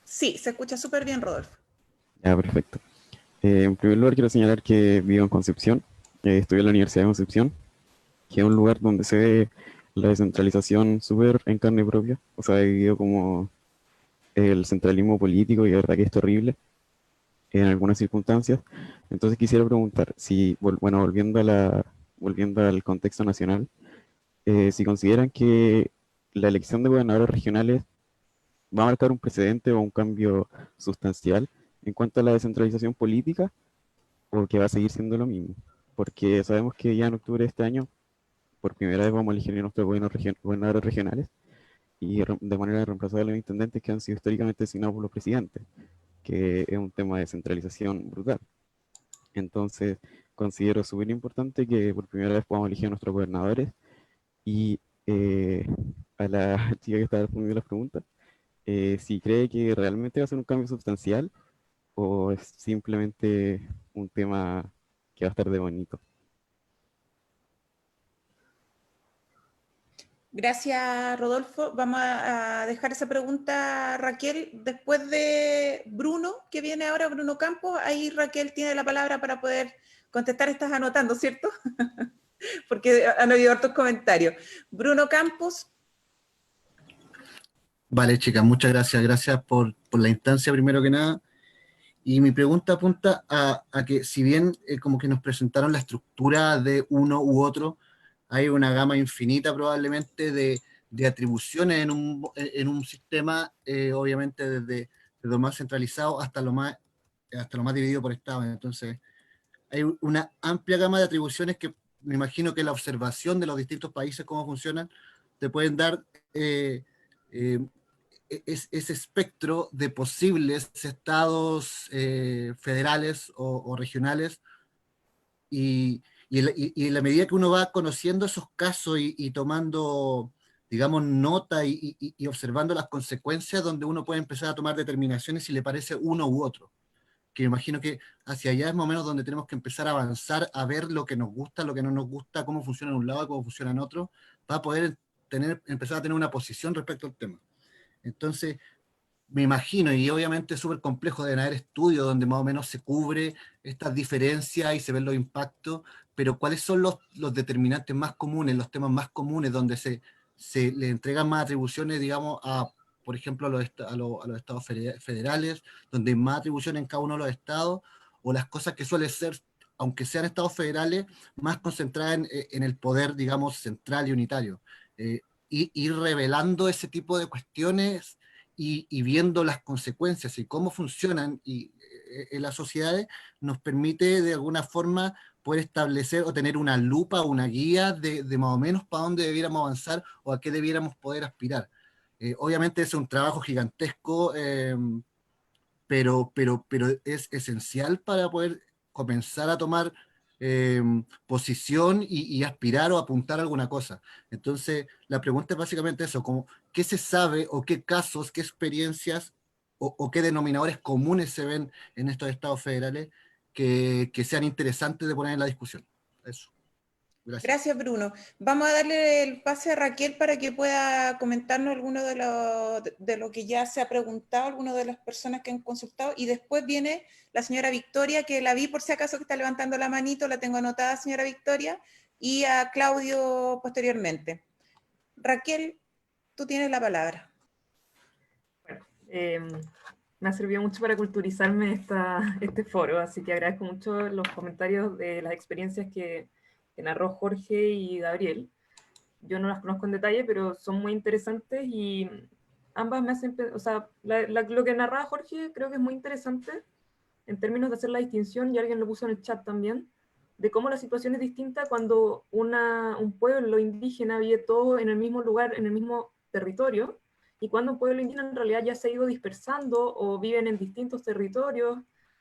Sí, se escucha súper bien, Rodolfo. Ya, perfecto. En primer lugar quiero señalar que vivo en Concepción, estudio en la Universidad de Concepción, que es un lugar donde se ve la descentralización súper en carne propia. O sea, he vivido como el centralismo político y de verdad que es terrible en algunas circunstancias. Entonces quisiera preguntar, si, bueno, volviendo al contexto nacional, si consideran que la elección de gobernadores regionales va a marcar un precedente o un cambio sustancial en cuanto a la descentralización política, o que va a seguir siendo lo mismo. Porque sabemos que ya en octubre de este año, por primera vez vamos a elegir nuestros gobernadores regionales, y de manera reemplazable a los intendentes que han sido históricamente designados por los presidentes, que es un tema de descentralización brutal. Entonces, considero súper importante que por primera vez podamos elegir a nuestros gobernadores. Y a la chica que estaba respondiendo las preguntas, si cree que realmente va a ser un cambio sustancial o es simplemente un tema que va a estar de bonito. Gracias, Rodolfo. Vamos a dejar esa pregunta, Raquel, después de Bruno, que viene ahora, Bruno Campos. Ahí Raquel tiene la palabra para poder contestar. Estás anotando, ¿cierto? Porque han oído hartos comentarios. Bruno Campos. Vale, chicas, muchas gracias. Gracias por la instancia, primero que nada. Y mi pregunta apunta a que, si bien como que nos presentaron la estructura de uno u otro, hay una gama infinita probablemente de atribuciones en un sistema, obviamente desde lo más centralizado hasta lo más dividido por estados. Entonces, hay una amplia gama de atribuciones que me imagino que la observación de los distintos países, cómo funcionan, te pueden dar ese espectro de posibles estados federales o regionales, y en la medida que uno va conociendo esos casos y tomando, digamos, nota y observando las consecuencias, donde uno puede empezar a tomar determinaciones si le parece uno u otro. Que me imagino que hacia allá es más o menos donde tenemos que empezar a avanzar, a ver lo que nos gusta, lo que no nos gusta, cómo funciona en un lado, cómo funciona en otro, para poder empezar a tener una posición respecto al tema. Entonces, me imagino, y obviamente es súper complejo, de haber estudios donde más o menos se cubre estas diferencias y se ven los impactos, pero ¿cuáles son los determinantes más comunes, los temas más comunes donde se le entregan más atribuciones, digamos, por ejemplo, a los estados federales, donde hay más atribuciones en cada uno de los estados, o las cosas que suelen ser, aunque sean estados federales, más concentradas en el poder, digamos, central y unitario? Ir revelando ese tipo de cuestiones y viendo las consecuencias y cómo funcionan en las sociedades, nos permite de alguna forma poder establecer o tener una lupa, una guía de más o menos para dónde debiéramos avanzar o a qué debiéramos poder aspirar. Obviamente es un trabajo gigantesco, pero es esencial para poder comenzar a tomar posición y aspirar o apuntar a alguna cosa. Entonces, la pregunta es básicamente eso, como qué se sabe o qué casos, qué experiencias o qué denominadores comunes se ven en estos estados federales que sean interesantes de poner en la discusión. Eso. Gracias, Bruno. Vamos a darle el pase a Raquel para que pueda comentarnos alguno de lo que ya se ha preguntado, algunas de las personas que han consultado, y después viene la señora Victoria, que la vi por si acaso que está levantando la manito, la tengo anotada, señora Victoria, y a Claudio posteriormente. Raquel, tú tienes la palabra. Bueno, me ha servido mucho para culturizarme este foro, así que agradezco mucho los comentarios de las experiencias que narró Jorge y Gabriel. Yo no las conozco en detalle, pero son muy interesantes y ambas me hacen, o sea, lo que narraba Jorge creo que es muy interesante en términos de hacer la distinción, y alguien lo puso en el chat también, de cómo la situación es distinta cuando un pueblo indígena vive todo en el mismo lugar, en el mismo territorio, y cuando un pueblo indígena en realidad ya se ha ido dispersando o viven en distintos territorios.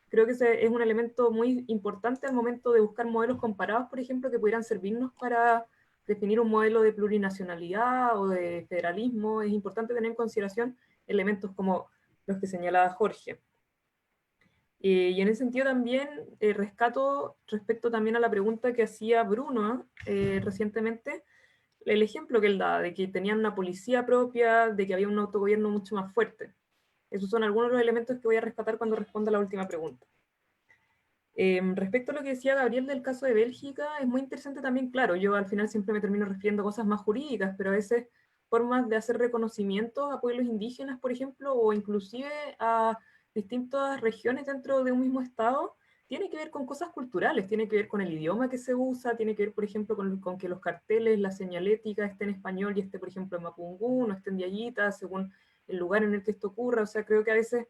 Creo que ese es un elemento muy importante al momento de buscar modelos comparados, por ejemplo, que pudieran servirnos para definir un modelo de plurinacionalidad o de federalismo. Es importante tener en consideración elementos como los que señalaba Jorge. Y en ese sentido también rescato respecto también a la pregunta que hacía Bruno recientemente, el ejemplo que él da de que tenían una policía propia, de que había un autogobierno mucho más fuerte. Esos son algunos de los elementos que voy a rescatar cuando responda a la última pregunta. Respecto a lo que decía Gabriel del caso de Bélgica, es muy interesante también, claro, yo al final siempre me termino refiriendo a cosas más jurídicas, pero a veces formas de hacer reconocimientos a pueblos indígenas, por ejemplo, o inclusive a distintas regiones dentro de un mismo estado, tiene que ver con cosas culturales, tiene que ver con el idioma que se usa, tiene que ver, por ejemplo, con que los carteles, la señalética esté en español y esté, por ejemplo, en mapungún, o esté en diayita, según el lugar en el que esto ocurra. O sea, creo que a veces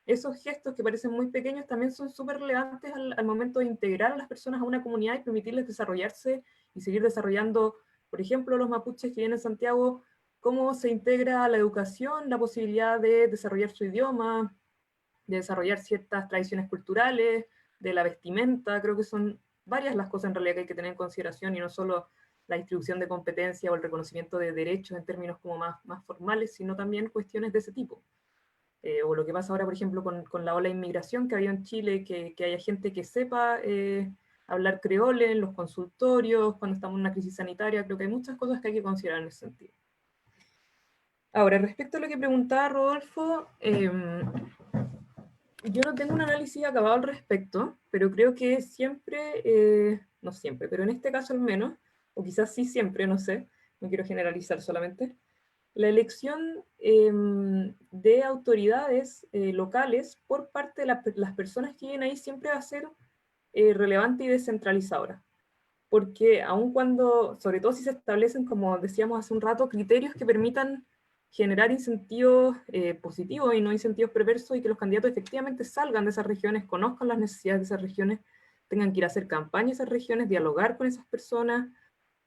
esos gestos que parecen muy pequeños también son súper relevantes al momento de integrar a las personas a una comunidad y permitirles desarrollarse y seguir desarrollando, por ejemplo, los mapuches que vienen en Santiago, cómo se integra a la educación, la posibilidad de desarrollar su idioma, de desarrollar ciertas tradiciones culturales, de la vestimenta. Creo que son varias las cosas en realidad que hay que tener en consideración, y no solo la distribución de competencia o el reconocimiento de derechos en términos como más formales, sino también cuestiones de ese tipo. O lo que pasa ahora, por ejemplo, con la ola de inmigración que había en Chile, que haya gente que sepa hablar creole en los consultorios, cuando estamos en una crisis sanitaria. Creo que hay muchas cosas que hay que considerar en ese sentido. Ahora, respecto a lo que preguntaba Rodolfo, yo no tengo un análisis acabado al respecto, pero creo que siempre, no siempre, pero en este caso al menos, o quizás sí siempre, no sé, no quiero generalizar solamente, la elección de autoridades locales por parte de las personas que viven ahí siempre va a ser relevante y descentralizadora. Porque aun cuando, sobre todo si se establecen, como decíamos hace un rato, criterios que permitan generar incentivos positivos y no incentivos perversos, y que los candidatos efectivamente salgan de esas regiones, conozcan las necesidades de esas regiones, tengan que ir a hacer campaña a esas regiones, dialogar con esas personas,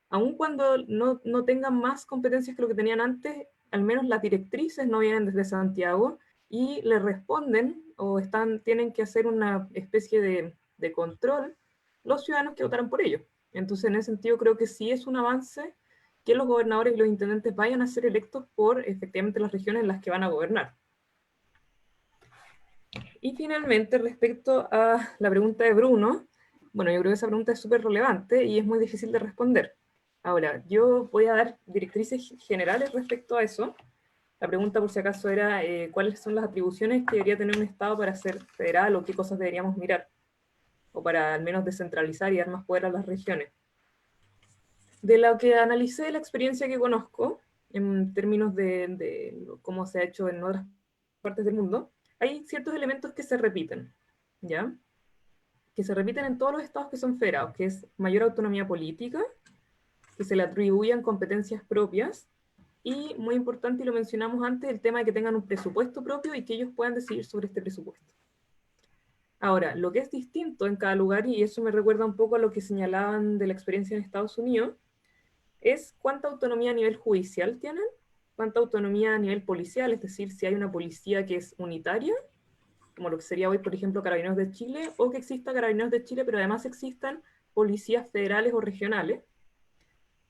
aun cuando no tengan más competencias que lo que tenían antes, al menos las directrices no vienen desde Santiago y le responden o tienen que hacer una especie de control los ciudadanos que votaron por ellos. Entonces, en ese sentido, creo que sí es un avance que los gobernadores y los intendentes vayan a ser electos por efectivamente las regiones en las que van a gobernar. Y finalmente, respecto a la pregunta de Bruno, bueno, yo creo que esa pregunta es súper relevante y es muy difícil de responder. Ahora, yo voy a dar directrices generales respecto a eso. La pregunta, por si acaso, era cuáles son las atribuciones que debería tener un Estado para ser federal o qué cosas deberíamos mirar. o para al menos descentralizar y dar más poder a las regiones. De lo que analicé la experiencia que conozco, en términos de cómo se ha hecho en otras partes del mundo, hay ciertos elementos que se repiten, ¿ya? Que se repiten en todos los estados que son federados, que es mayor autonomía política, que se le atribuyan competencias propias, y muy importante, y lo mencionamos antes, el tema de que tengan un presupuesto propio y que ellos puedan decidir sobre este presupuesto. Ahora, lo que es distinto en cada lugar, y eso me recuerda un poco a lo que señalaban de la experiencia en Estados Unidos, es cuánta autonomía a nivel judicial tienen, cuánta autonomía a nivel policial, es decir, si hay una policía que es unitaria, como lo que sería hoy, por ejemplo, Carabineros de Chile, o que exista Carabineros de Chile, pero además existan policías federales o regionales,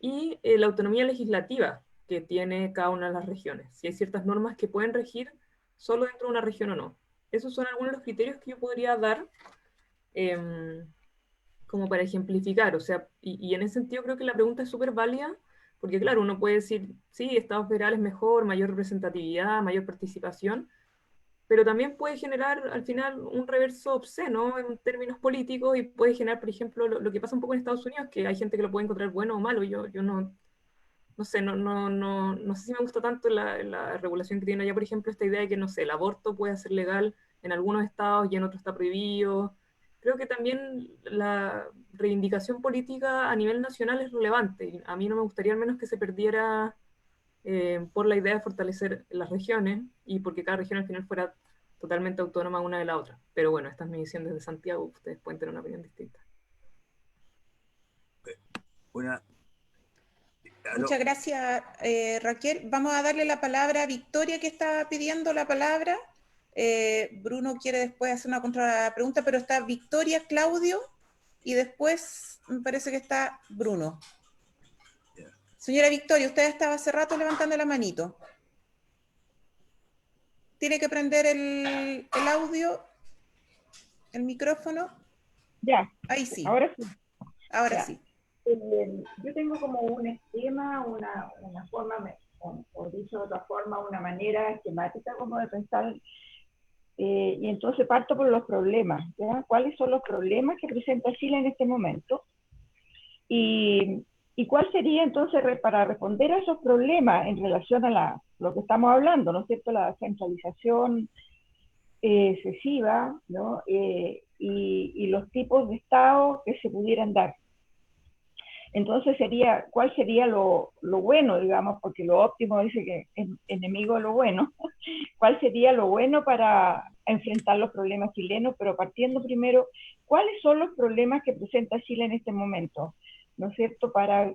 y la autonomía legislativa que tiene cada una de las regiones, si hay ciertas normas que pueden regir solo dentro de una región o no. Esos son algunos de los criterios que yo podría dar como para ejemplificar, o sea, y en ese sentido creo que la pregunta es súper válida, porque claro, uno puede decir, sí, Estados federales mejor, mayor representatividad, mayor participación, pero también puede generar al final un reverso obsceno en términos políticos y puede generar, por ejemplo, lo que pasa un poco en Estados Unidos, que hay gente que lo puede encontrar bueno o malo. Yo no sé, no sé si me gusta tanto la regulación que tiene allá, por ejemplo, esta idea de que, no sé, el aborto puede ser legal en algunos estados y en otros está prohibido. Creo que también la reivindicación política a nivel nacional es relevante. A mí no me gustaría al menos que se perdiera por la idea de fortalecer las regiones y porque cada región al final fuera totalmente autónoma una de la otra. Pero bueno, esta es mi visión desde Santiago, ustedes pueden tener una opinión distinta. Muchas gracias, Raquel. Vamos a darle la palabra a Victoria, que está pidiendo la palabra. Bruno quiere después hacer una contrapregunta, pero está Victoria, Claudio, y después me parece que está Bruno. Señora Victoria, usted estaba hace rato levantando la manito. Tiene que prender el audio, el micrófono. Ya. Ahí sí. Ahora sí. Ahora ya. sí. Yo tengo como un esquema, una forma, o dicho de otra forma, una manera esquemática como de pensar, y entonces parto por los problemas, ¿ya? ¿Cuáles son los problemas que presenta Chile en este momento? Y cuál sería entonces, para responder a esos problemas en relación a lo que estamos hablando, ¿no es cierto? La centralización excesiva, ¿no? Y los tipos de Estado que se pudieran dar. Entonces ¿cuál sería lo bueno, digamos, porque lo óptimo dice que es enemigo de lo bueno? ¿Cuál sería lo bueno para enfrentar los problemas chilenos? Pero partiendo primero, ¿cuáles son los problemas que presenta Chile en este momento? ¿No es cierto? Para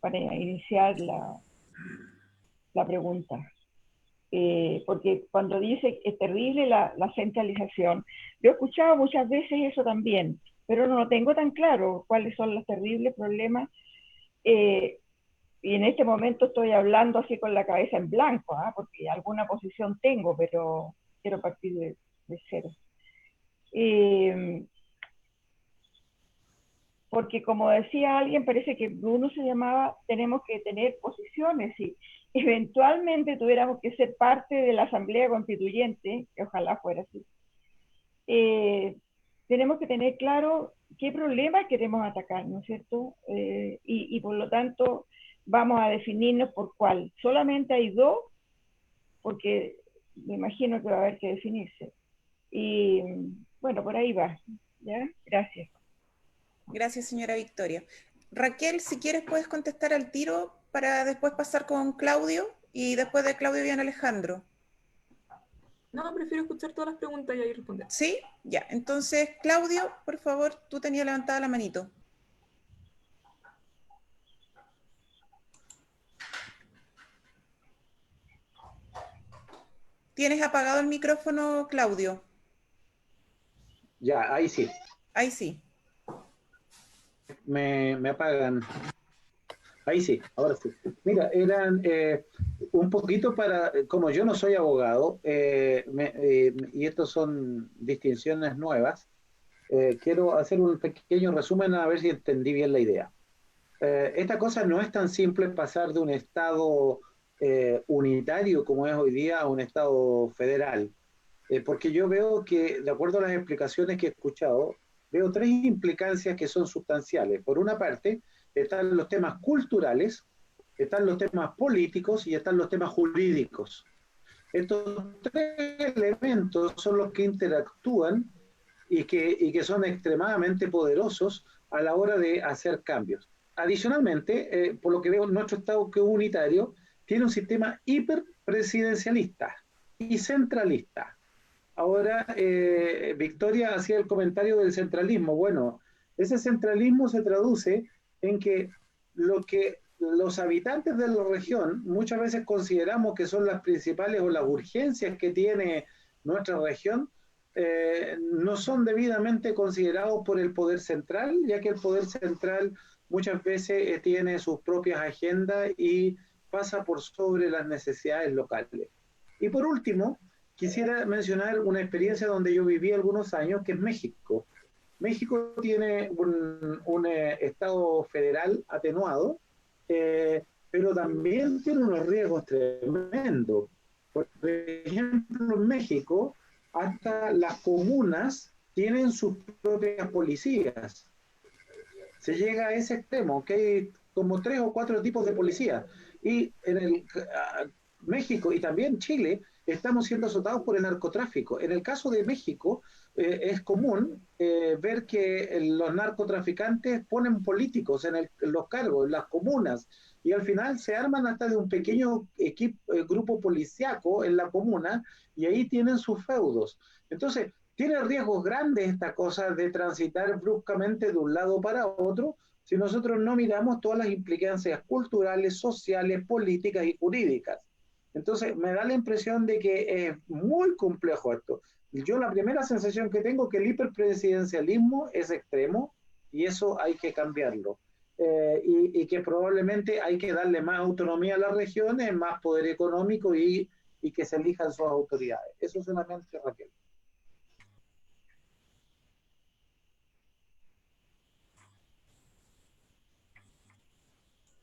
iniciar la pregunta. Porque cuando dice que es terrible la centralización, yo he escuchado muchas veces eso también, pero no lo tengo tan claro cuáles son los terribles problemas, y en este momento estoy hablando así con la cabeza en blanco, porque alguna posición tengo, pero quiero partir de cero. Porque como decía alguien, parece que Bruno se llamaba, tenemos que tener posiciones y eventualmente tuviéramos que ser parte de la Asamblea Constituyente, que ojalá fuera así. Tenemos que tener claro qué problema queremos atacar, ¿no es cierto? Y por lo tanto vamos a definirnos por cuál. Solamente hay dos, porque me imagino que va a haber que definirse. Y bueno, por ahí va, ¿ya? Gracias. Gracias, señora Victoria. Raquel, si quieres puedes contestar al tiro para después pasar con Claudio y después de Claudio viene Alejandro. No, prefiero escuchar todas las preguntas y ahí responder. ¿Sí? Ya. Entonces, Claudio, por favor, tú tenías levantada la manito. ¿Tienes apagado el micrófono, Claudio? Ya, ahí sí. Ahí sí. Me apagan. Ahí sí, ahora sí. Mira, eran un poquito para, como yo no soy abogado, y estos son distinciones nuevas, quiero hacer un pequeño resumen a ver si entendí bien la idea. Esta cosa no es tan simple pasar de un Estado unitario como es hoy día a un Estado federal, porque yo veo que, de acuerdo a las explicaciones que he escuchado, veo tres implicancias que son sustanciales. Por una parte, están los temas culturales, están los temas políticos y están los temas jurídicos. Estos tres elementos son los que interactúan y que son extremadamente poderosos a la hora de hacer cambios. Adicionalmente, por lo que veo, nuestro Estado, que es unitario, tiene un sistema hiperpresidencialista y centralista. Ahora, Victoria hacía el comentario del centralismo. Bueno, ese centralismo se traduce en que lo que los habitantes de la región muchas veces consideramos que son las principales o las urgencias que tiene nuestra región, no son debidamente considerados por el poder central, ya que el poder central muchas veces tiene sus propias agendas y pasa por sobre las necesidades locales. Y por último, quisiera mencionar una experiencia donde yo viví algunos años, que es México. México tiene un Estado federal atenuado, pero también tiene unos riesgos tremendos. Por ejemplo, en México, hasta las comunas tienen sus propias policías. Se llega a ese extremo, que hay como 3 o 4 tipos de policías. Y en México y también Chile estamos siendo azotados por el narcotráfico. En el caso de México, es común ver que los narcotraficantes ponen políticos en los cargos, en las comunas, y al final se arman hasta de un pequeño grupo policíaco en la comuna, y ahí tienen sus feudos. Entonces, tiene riesgos grandes esta cosa de transitar bruscamente de un lado para otro, si nosotros no miramos todas las implicancias culturales, sociales, políticas y jurídicas. Entonces, me da la impresión de que es muy complejo esto. Yo la primera sensación que tengo es que el hiperpresidencialismo es extremo y eso hay que cambiarlo. Y que probablemente hay que darle más autonomía a las regiones, más poder económico y que se elijan sus autoridades. Eso solamente, Raquel.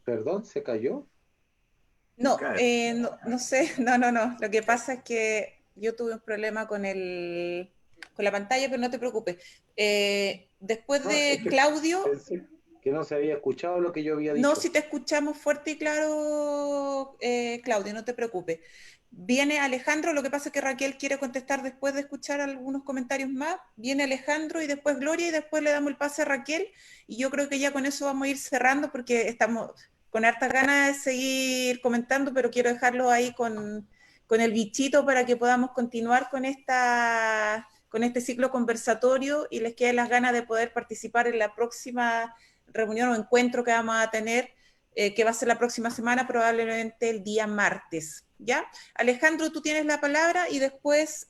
¿Perdón? ¿Se cayó? No, no sé, no. Lo que pasa es que yo tuve un problema con la pantalla, pero no te preocupes. Después de Claudio... Pensé que no se había escuchado lo que yo había dicho. No, si te escuchamos fuerte y claro, Claudio, no te preocupes. Viene Alejandro, lo que pasa es que Raquel quiere contestar después de escuchar algunos comentarios más. Viene Alejandro y después Gloria y después le damos el pase a Raquel. Y yo creo que ya con eso vamos a ir cerrando porque estamos con hartas ganas de seguir comentando, pero quiero dejarlo ahí con el bichito para que podamos continuar con este ciclo conversatorio y les quede las ganas de poder participar en la próxima reunión o encuentro que vamos a tener, que va a ser la próxima semana, probablemente el día martes, ¿ya? Alejandro, tú tienes la palabra y después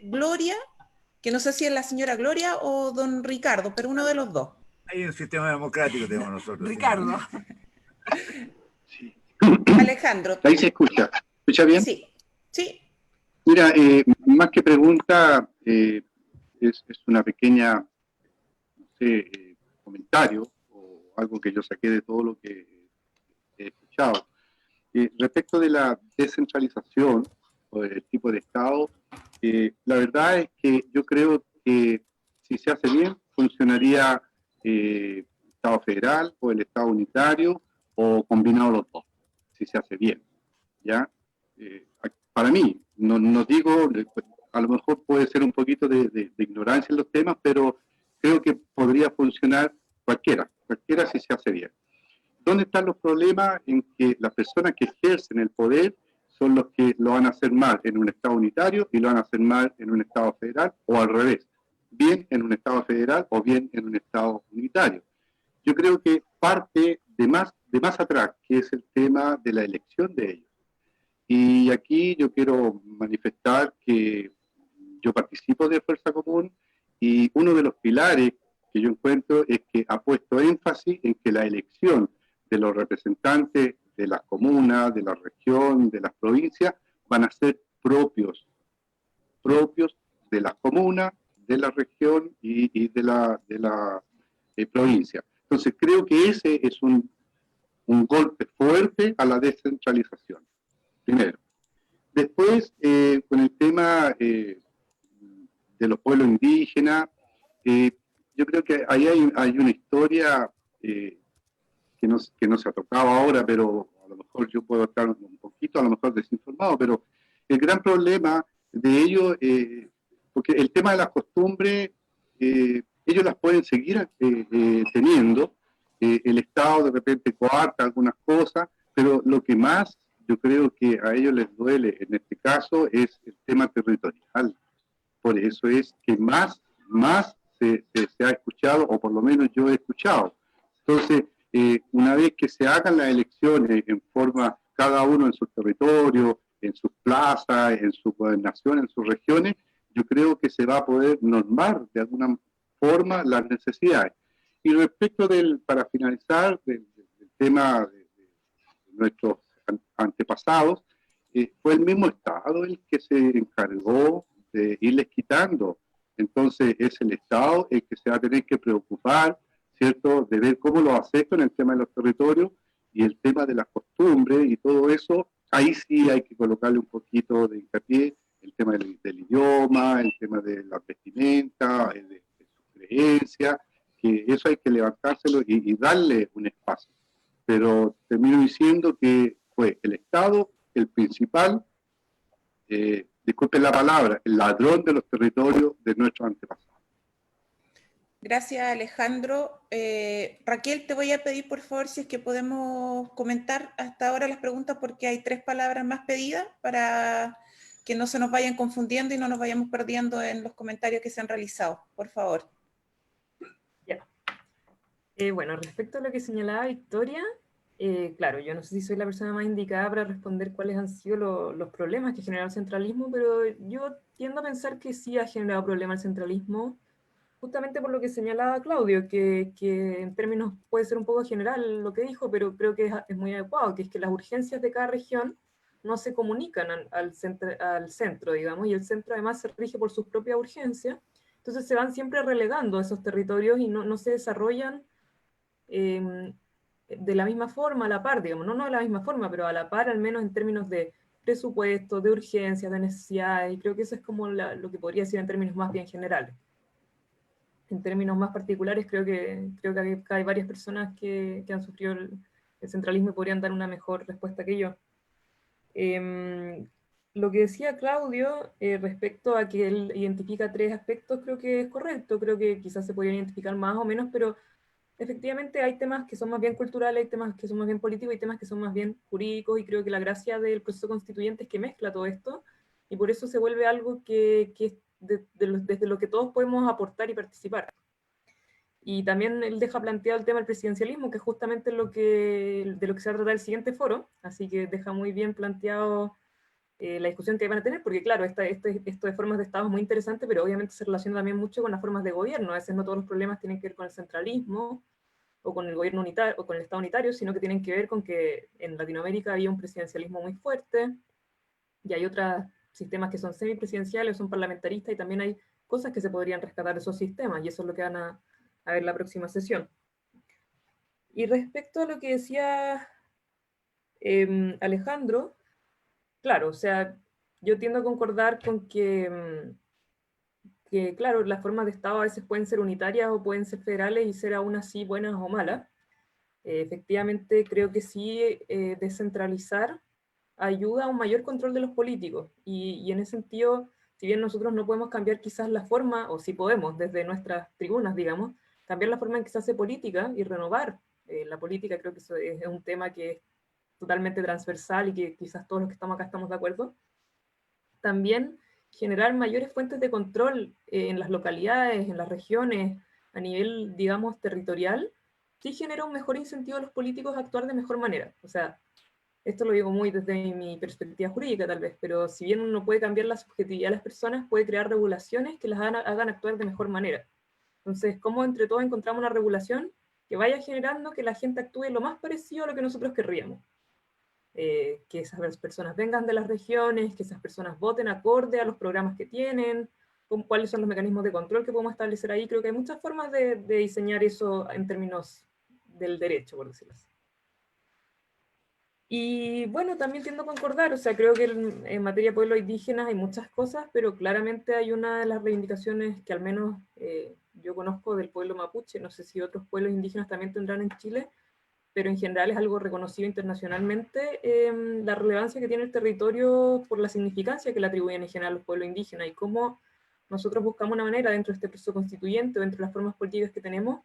Gloria, que no sé si es la señora Gloria o don Ricardo, pero uno de los dos. Hay un sistema democrático tenemos nosotros. Ricardo. Sí. Alejandro. Ahí se escucha. ¿Escucha bien? Sí, sí. Mira, más que pregunta, es una pequeña, no sé, comentario o algo que yo saqué de todo lo que he escuchado. Respecto de la descentralización o del tipo de Estado, la verdad es que yo creo que si se hace bien, funcionaría Estado federal o el Estado unitario o combinado los dos, si se hace bien, ¿ya? Para mí, no digo, a lo mejor puede ser un poquito de ignorancia en los temas, pero creo que podría funcionar cualquiera si se hace bien. ¿Dónde están los problemas? En que las personas que ejercen el poder son los que lo van a hacer mal en un Estado unitario y lo van a hacer mal en un Estado federal, o al revés, bien en un Estado federal o bien en un Estado unitario. Yo creo que parte de más atrás, que es el tema de la elección de ellos. Y aquí yo quiero manifestar que yo participo de Fuerza Común y uno de los pilares que yo encuentro es que ha puesto énfasis en que la elección de los representantes de las comunas, de la región, de las provincias, van a ser propios de las comunas, de la región y de la provincia. Entonces creo que ese es un golpe fuerte a la descentralización, primero. Después, con el tema de los pueblos indígenas, yo creo que ahí hay una historia que no se ha tocado ahora, pero a lo mejor yo puedo estar un poquito, a lo mejor desinformado, pero el gran problema de ello, porque el tema de las costumbres, ellos las pueden seguir teniendo, el Estado de repente coarta algunas cosas, pero lo que más yo creo que a ellos les duele en este caso es el tema territorial. Por eso es que más se ha escuchado, o por lo menos yo he escuchado. Entonces, una vez que se hagan las elecciones en forma, cada uno en su territorio, en sus plazas, en su gobernación, en sus regiones, yo creo que se va a poder normar de alguna forma las necesidades. Y respecto para finalizar, del tema de nuestros antepasados, fue el mismo Estado el que se encargó de irles quitando. Entonces es el Estado el que se va a tener que preocupar, ¿cierto?, de ver cómo lo hace con el tema de los territorios y el tema de las costumbres y todo eso. Ahí sí hay que colocarle un poquito de hincapié, el tema del idioma, el tema de la vestimenta, de su creencia, que eso hay que levantárselo y darle un espacio. Pero termino diciendo que fue el Estado el principal, disculpen la palabra, el ladrón de los territorios de nuestros antepasados. Gracias, Alejandro. Raquel, te voy a pedir, por favor, si es que podemos comentar hasta ahora las preguntas, porque hay 3 palabras más pedidas para que no se nos vayan confundiendo y no nos vayamos perdiendo en los comentarios que se han realizado. Por favor. Ya. Bueno, respecto a lo que señalaba Victoria, claro, yo no sé si soy la persona más indicada para responder cuáles han sido los problemas que generó el centralismo, pero yo tiendo a pensar que sí ha generado problemas el centralismo, justamente por lo que señalaba Claudio, que en términos puede ser un poco general lo que dijo, pero creo que es muy adecuado, que es que las urgencias de cada región no se comunican al centro, digamos, y el centro además se rige por sus propias urgencias, entonces se van siempre relegando esos territorios y no se desarrollan de la misma forma, a la par, digamos, no de la misma forma, pero a la par, al menos en términos de presupuesto, de urgencias, de necesidades, y creo que eso es como lo que podría decir en términos más bien generales. En términos más particulares, creo que hay varias personas que han sufrido el centralismo y podrían dar una mejor respuesta que yo. Lo que decía Claudio respecto a que él identifica 3 aspectos, creo que es correcto, creo que quizás se podrían identificar más o menos, pero efectivamente hay temas que son más bien culturales, hay temas que son más bien políticos y temas que son más bien jurídicos, y creo que la gracia del proceso constituyente es que mezcla todo esto, y por eso se vuelve algo que es desde lo que todos podemos aportar y participar. Y también él deja planteado el tema del presidencialismo, que es justamente de lo que se va a tratar el siguiente foro, así que deja muy bien planteado la discusión que van a tener, porque claro, esto de formas de Estado es muy interesante, pero obviamente se relaciona también mucho con las formas de gobierno. A veces no todos los problemas tienen que ver con el centralismo, o con el gobierno unitario, o con el Estado unitario, sino que tienen que ver con que en Latinoamérica había un presidencialismo muy fuerte, y hay otros sistemas que son semipresidenciales, son parlamentaristas, y también hay cosas que se podrían rescatar de esos sistemas, y eso es lo que van a ver la próxima sesión. Y respecto a lo que decía Alejandro, claro, o sea, yo tiendo a concordar con que claro, las formas de Estado a veces pueden ser unitarias o pueden ser federales y ser aún así buenas o malas. Efectivamente, creo que sí, descentralizar ayuda a un mayor control de los políticos, y en ese sentido, si bien nosotros no podemos cambiar quizás la forma, o sí podemos desde nuestras tribunas, digamos, cambiar la forma en que se hace política y renovar la política, creo que eso es un tema que es totalmente transversal y que quizás todos los que estamos acá estamos de acuerdo. También generar mayores fuentes de control en las localidades, en las regiones, a nivel, digamos, territorial, sí genera un mejor incentivo a los políticos a actuar de mejor manera. O sea, esto lo digo muy desde mi perspectiva jurídica tal vez, pero si bien uno puede cambiar la subjetividad de las personas, puede crear regulaciones que las hagan actuar de mejor manera. Entonces, ¿cómo entre todos encontramos una regulación que vaya generando que la gente actúe lo más parecido a lo que nosotros querríamos? Que esas personas vengan de las regiones, que esas personas voten acorde a los programas que tienen, cuáles son los mecanismos de control que podemos establecer ahí. Creo que hay muchas formas de diseñar eso en términos del derecho, por decirlo así. Y bueno, también tiendo a concordar, o sea, creo que en materia de pueblos indígenas hay muchas cosas, pero claramente hay una de las reivindicaciones que al menos yo conozco del pueblo mapuche, no sé si otros pueblos indígenas también tendrán en Chile, pero en general es algo reconocido internacionalmente, la relevancia que tiene el territorio por la significancia que le atribuyen en general a los pueblos indígenas y cómo nosotros buscamos una manera dentro de este proceso constituyente o dentro de las formas políticas que tenemos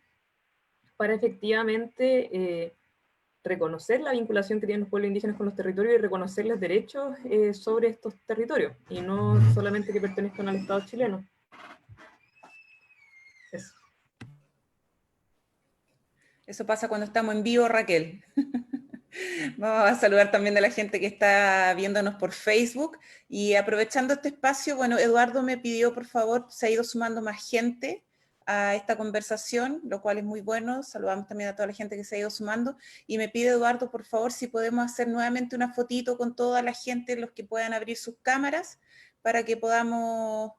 para efectivamente reconocer la vinculación que tienen los pueblos indígenas con los territorios y reconocer los derechos sobre estos territorios, y no solamente que pertenezcan al Estado chileno. Eso. Eso pasa cuando estamos en vivo, Raquel. Vamos a saludar también a la gente que está viéndonos por Facebook. Y aprovechando este espacio, bueno, Eduardo me pidió, por favor, se ha ido sumando más gente a esta conversación, lo cual es muy bueno. Saludamos también a toda la gente que se ha ido sumando. Y me pide Eduardo, por favor, si podemos hacer nuevamente una fotito con toda la gente, los que puedan abrir sus cámaras, para que podamos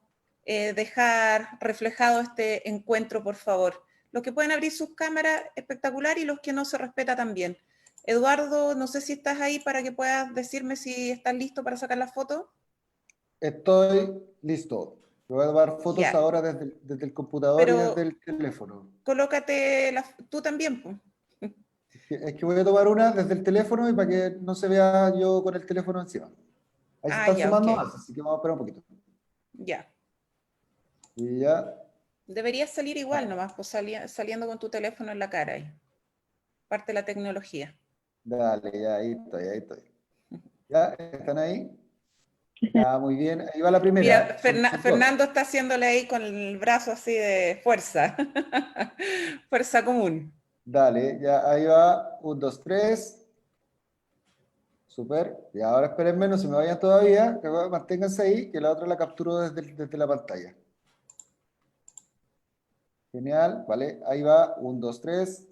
dejar reflejado este encuentro, por favor. Los que pueden abrir sus cámaras, espectacular, y los que no, se respeta también. Eduardo, no sé si estás ahí para que puedas decirme si estás listo para sacar la foto. Estoy listo. Voy a tomar fotos Ya. ahora desde el computador Pero y desde el teléfono. colócate tú también, pues. Es que voy a tomar una desde el teléfono y para que no se vea yo con el teléfono encima. Ahí se están ya, sumando ok. más, así que vamos a esperar un poquito. Ya. Y ya. Deberías salir igual nomás, pues saliendo con tu teléfono en la cara ahí. Parte de la tecnología. Dale, ya, ahí estoy. ¿Ya? ¿Están ahí? Ya, muy bien. Ahí va la primera. Mira, Fernando está haciéndole ahí con el brazo así de fuerza. Fuerza común. Dale, ya, ahí va. 1, 2, 3. Súper. Y ahora espérenme, no se me vayan todavía. Manténganse ahí, que la otra la capturo desde la pantalla. Genial, vale. Ahí va. 1, 2, 3.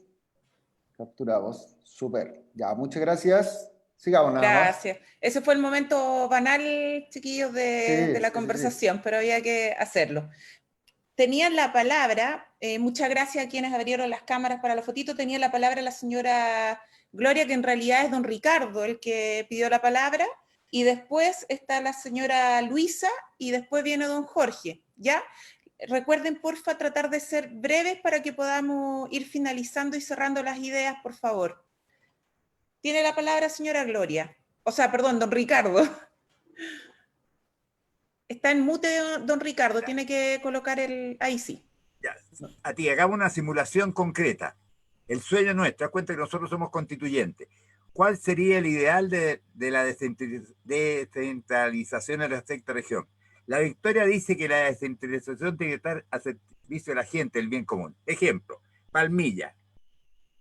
Capturamos. Súper. Ya, muchas gracias. Sigamos nada más. Gracias. Ese fue el momento banal, chiquillos, de la conversación, pero había que hacerlo. Tenían la palabra, muchas gracias a quienes abrieron las cámaras para la fotito, tenía la palabra la señora Gloria, que en realidad es don Ricardo el que pidió la palabra, y después está la señora Luisa, y después viene don Jorge, ¿ya? Recuerden, porfa, tratar de ser breves para que podamos ir finalizando y cerrando las ideas, por favor. Tiene la palabra señora Gloria. O sea, perdón, don Ricardo. Está en mute don Ricardo, tiene que colocar el... Ahí sí. Ya. A ti, hagamos una simulación concreta. El sueño nuestro, haz cuenta que nosotros somos constituyentes. ¿Cuál sería el ideal de la descentralización en la sexta región? La Victoria dice que la descentralización tiene que estar a servicio de la gente, el bien común. Ejemplo, Palmilla.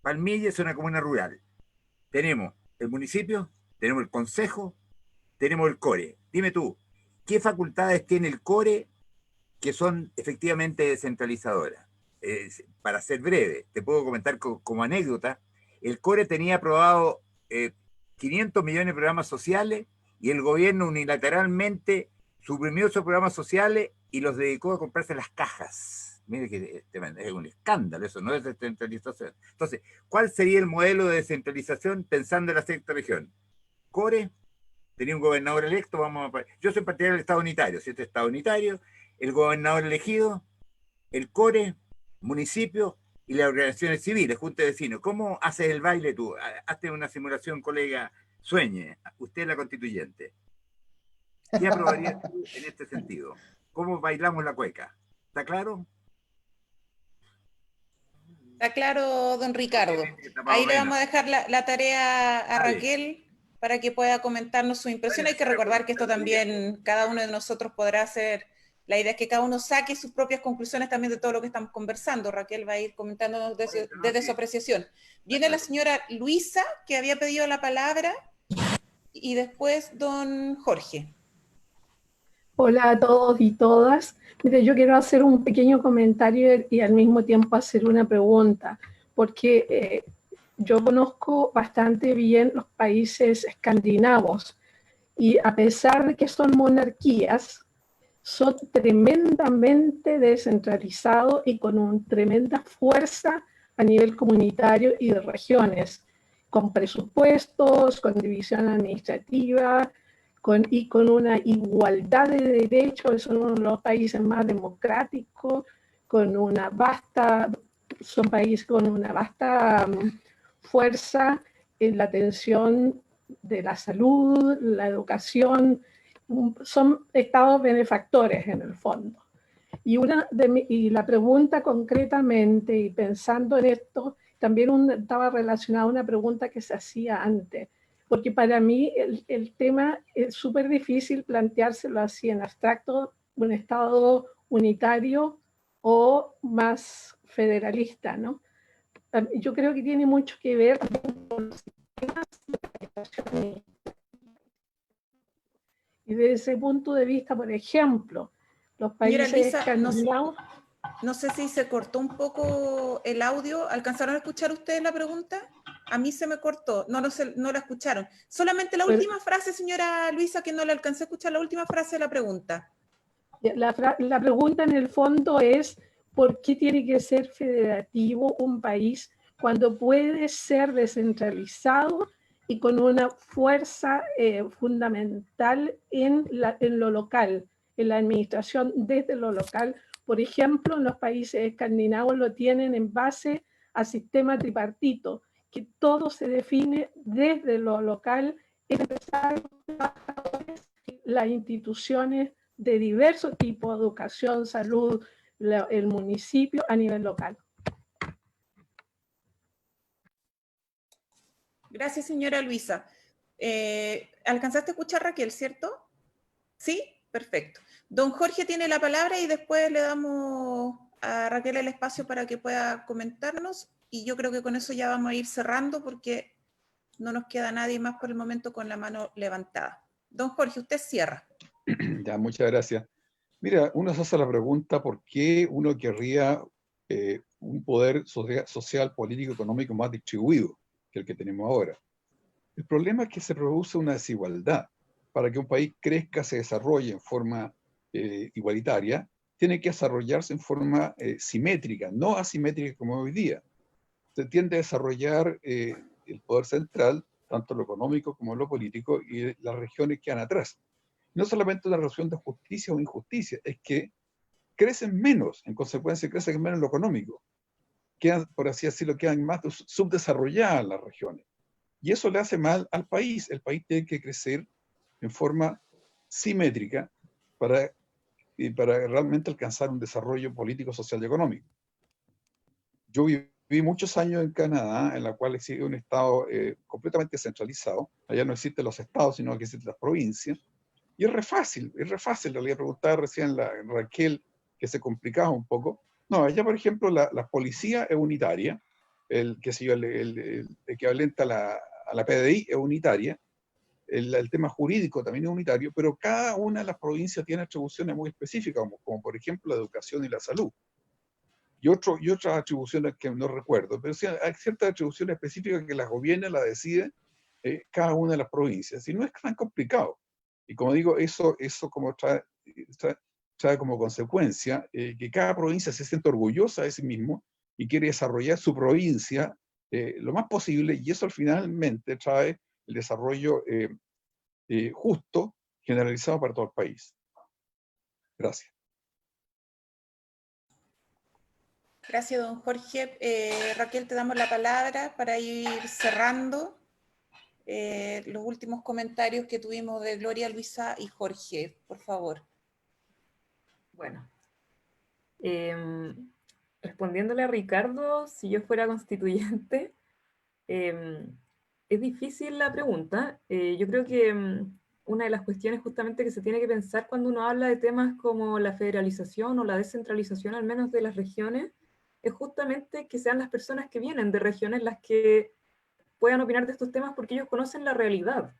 Palmilla es una comuna rural. Tenemos el municipio, tenemos el consejo, tenemos el CORE. Dime tú, ¿qué facultades tiene el CORE que son efectivamente descentralizadoras? Para ser breve, te puedo comentar como anécdota, el CORE tenía aprobado 500 millones de programas sociales y el gobierno unilateralmente suprimió esos programas sociales y los dedicó a comprarse las cajas. Mire que es un escándalo, eso no es descentralización. Entonces, ¿cuál sería el modelo de descentralización pensando en la sexta región? CORE, tenía un gobernador electo, yo soy partidario del Estado unitario, si este Estado unitario, el gobernador elegido, el CORE, municipio y las organizaciones civiles, juntas de vecinos. ¿Cómo haces el baile tú? Hazte una simulación, colega, sueñe, usted es la constituyente. ¿Qué aprobarías tú en este sentido? ¿Cómo bailamos la cueca? ¿Está claro? Está claro, don Ricardo. Ahí le vamos a dejar la tarea a Raquel para que pueda comentarnos su impresión. Hay que recordar que esto también, cada uno de nosotros podrá hacer, la idea es que cada uno saque sus propias conclusiones también de todo lo que estamos conversando. Raquel va a ir comentándonos desde su apreciación. Viene la señora Luisa, que había pedido la palabra, y después don Jorge. Hola a todos y todas. Mire, yo quiero hacer un pequeño comentario y al mismo tiempo hacer una pregunta, porque yo conozco bastante bien los países escandinavos y a pesar de que son monarquías, son tremendamente descentralizados y con una tremenda fuerza a nivel comunitario y de regiones. con presupuestos, con división administrativa, y con una igualdad de derechos. Son uno de los países más democráticos, son países con una vasta fuerza en la atención de la salud, la educación. Son estados benefactores en el fondo. Y la pregunta concretamente, y pensando en esto, también estaba relacionada a una pregunta que se hacía antes, porque para mí el tema es súper difícil planteárselo así en abstracto, un Estado unitario o más federalista, ¿no? Yo creo que tiene mucho que ver con los sistemas de organización. Y desde ese punto de vista, por ejemplo, los países escandinavos... No sé si se cortó un poco el audio. ¿Alcanzaron a escuchar ustedes la pregunta? A mí se me cortó, no la escucharon. Solamente la última frase, señora Luisa, que no le alcancé a escuchar la última frase de la pregunta. La pregunta en el fondo es, ¿por qué tiene que ser federativo un país cuando puede ser descentralizado y con una fuerza fundamental en lo local, en la administración desde lo local? Por ejemplo, en los países escandinavos lo tienen en base a sistema tripartito, que todo se define desde lo local, empresarios, trabajadores, las instituciones de diversos tipos, educación, salud, el municipio a nivel local. Gracias, señora Luisa. ¿Alcanzaste a escuchar, Raquel, cierto? ¿Sí? Perfecto. Don Jorge tiene la palabra y después le damos a Raquel el espacio para que pueda comentarnos, y yo creo que con eso ya vamos a ir cerrando porque no nos queda nadie más por el momento con la mano levantada. Don Jorge, usted cierra. Ya, muchas gracias. Mira, uno se hace la pregunta por qué uno querría un poder social, político, económico más distribuido que el que tenemos ahora. El problema es que se produce una desigualdad. Para que un país crezca, se desarrolle en forma igualitaria, tiene que desarrollarse en forma simétrica, no asimétrica como hoy día. Se tiende a desarrollar el poder central, tanto lo económico como lo político, y las regiones quedan atrás. No solamente una relación de justicia o injusticia, es que crecen menos, en consecuencia crecen menos en lo económico. Quedan, por así decirlo, quedan más subdesarrolladas las regiones. Y eso le hace mal al país. El país tiene que crecer en forma simétrica para realmente alcanzar un desarrollo político, social y económico. Yo viví muchos años en Canadá, en la cual existe un estado completamente centralizado. Allá no existen los estados, sino que existen las provincias. Y es re fácil, le había preguntado recién a Raquel, que se complicaba un poco. No, allá, por ejemplo, la policía es unitaria, el equivalente a la PDI es unitaria, el tema jurídico también es unitario, pero cada una de las provincias tiene atribuciones muy específicas, como por ejemplo la educación y la salud. Y otras atribuciones que no recuerdo, pero sí hay ciertas atribuciones específicas que las gobierna, las decide cada una de las provincias. Y no es tan complicado. Y como digo, eso como trae como consecuencia que cada provincia se siente orgullosa de sí mismo y quiere desarrollar su provincia lo más posible, y eso finalmente trae el desarrollo justo, generalizado para todo el país. Gracias. Gracias, don Jorge. Raquel, te damos la palabra para ir cerrando los últimos comentarios que tuvimos de Gloria, Luisa y Jorge, por favor. Bueno, respondiéndole a Ricardo, si yo fuera constituyente, es difícil la pregunta. Yo creo que una de las cuestiones justamente que se tiene que pensar cuando uno habla de temas como la federalización o la descentralización, al menos de las regiones, es justamente que sean las personas que vienen de regiones las que puedan opinar de estos temas, porque ellos conocen la realidad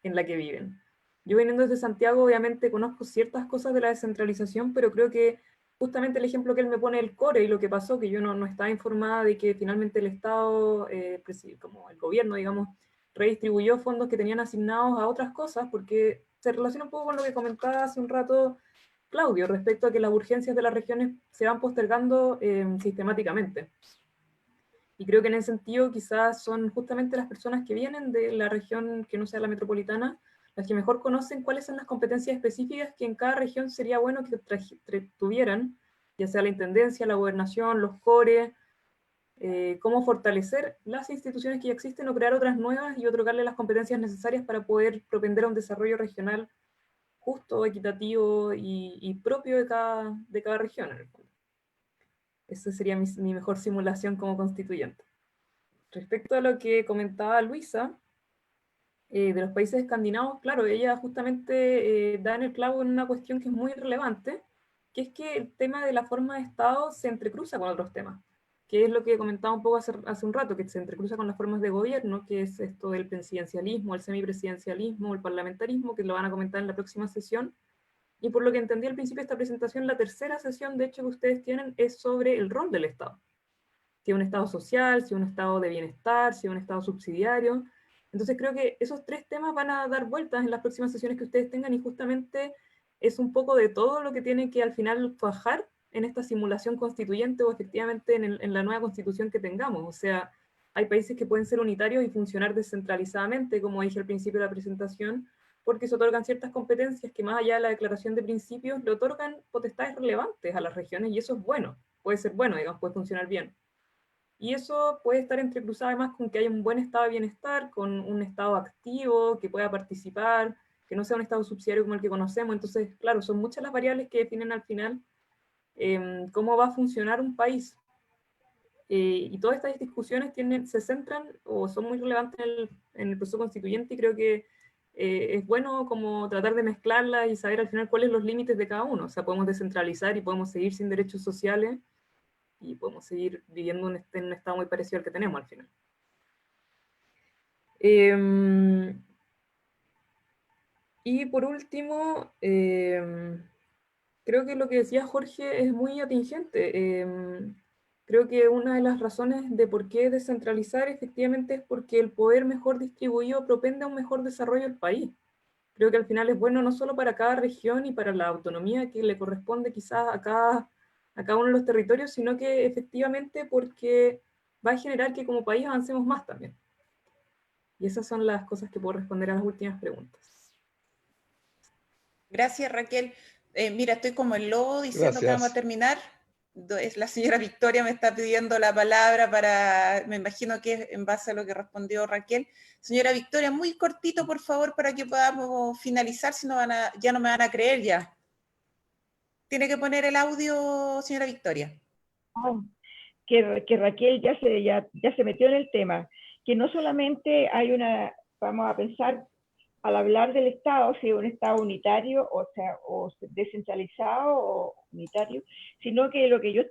en la que viven. Yo viniendo desde Santiago, obviamente conozco ciertas cosas de la descentralización, pero creo que justamente el ejemplo que él me pone, el CORE, y lo que pasó, que yo no estaba informada de que finalmente el Estado, como el gobierno, digamos, redistribuyó fondos que tenían asignados a otras cosas, porque se relaciona un poco con lo que comentaba hace un rato Claudio, respecto a que las urgencias de las regiones se van postergando sistemáticamente. Y creo que en ese sentido quizás son justamente las personas que vienen de la región que no sea la metropolitana, las que mejor conocen cuáles son las competencias específicas que en cada región sería bueno que tuvieran, ya sea la intendencia, la gobernación, los CORE, cómo fortalecer las instituciones que ya existen o crear otras nuevas y otorgarle las competencias necesarias para poder propender a un desarrollo regional justo, equitativo y propio de cada región, en el fondo. Esa sería mi mejor simulación como constituyente. Respecto a lo que comentaba Luisa, de los países escandinavos, claro, ella justamente da en el clavo en una cuestión que es muy relevante, que es que el tema de la forma de Estado se entrecruza con otros temas, que es lo que comentaba un poco hace un rato, que se entrecruza con las formas de gobierno, que es esto del presidencialismo, el semipresidencialismo, el parlamentarismo, que lo van a comentar en la próxima sesión. Y por lo que entendí al principio de esta presentación, la tercera sesión, de hecho, que ustedes tienen es sobre el rol del Estado. Si es un Estado social, si es un Estado de bienestar, si es un Estado subsidiario. Entonces creo que esos tres temas van a dar vueltas en las próximas sesiones que ustedes tengan y justamente es un poco de todo lo que tiene que al final cuajar en esta simulación constituyente o efectivamente en la nueva constitución que tengamos. O sea, hay países que pueden ser unitarios y funcionar descentralizadamente, como dije al principio de la presentación, porque se otorgan ciertas competencias que más allá de la declaración de principios, le otorgan potestades relevantes a las regiones y eso es bueno, puede ser bueno, digamos, puede funcionar bien. Y eso puede estar entrecruzado además con que haya un buen estado de bienestar, con un estado activo, que pueda participar, que no sea un estado subsidiario como el que conocemos. Entonces, claro, son muchas las variables que definen al final cómo va a funcionar un país. Y todas estas discusiones se centran o son muy relevantes en el proceso constituyente y creo que es bueno como tratar de mezclarlas y saber al final cuáles son los límites de cada uno. O sea, podemos descentralizar y podemos seguir sin derechos sociales y podemos seguir viviendo en un estado muy parecido al que tenemos al final. Y por último, creo que lo que decía Jorge es muy atingente. Creo que una de las razones de por qué descentralizar efectivamente es porque el poder mejor distribuido propende a un mejor desarrollo del país. Creo que al final es bueno no solo para cada región y para la autonomía que le corresponde quizás a cada uno de los territorios, sino que efectivamente porque va a generar que como país avancemos más también. Y esas son las cosas que puedo responder a las últimas preguntas. Gracias, Raquel. Mira, estoy como el lobo diciendo que vamos a terminar. La señora Victoria me está pidiendo la palabra me imagino que es en base a lo que respondió Raquel. Señora Victoria, muy cortito, por favor, para que podamos finalizar, si no ya no me van a creer ya. Tiene que poner el audio, señora Victoria. Que Raquel ya se metió en el tema, que no solamente vamos a pensar al hablar del Estado, si es un Estado unitario, o descentralizado o unitario, sino que lo que yo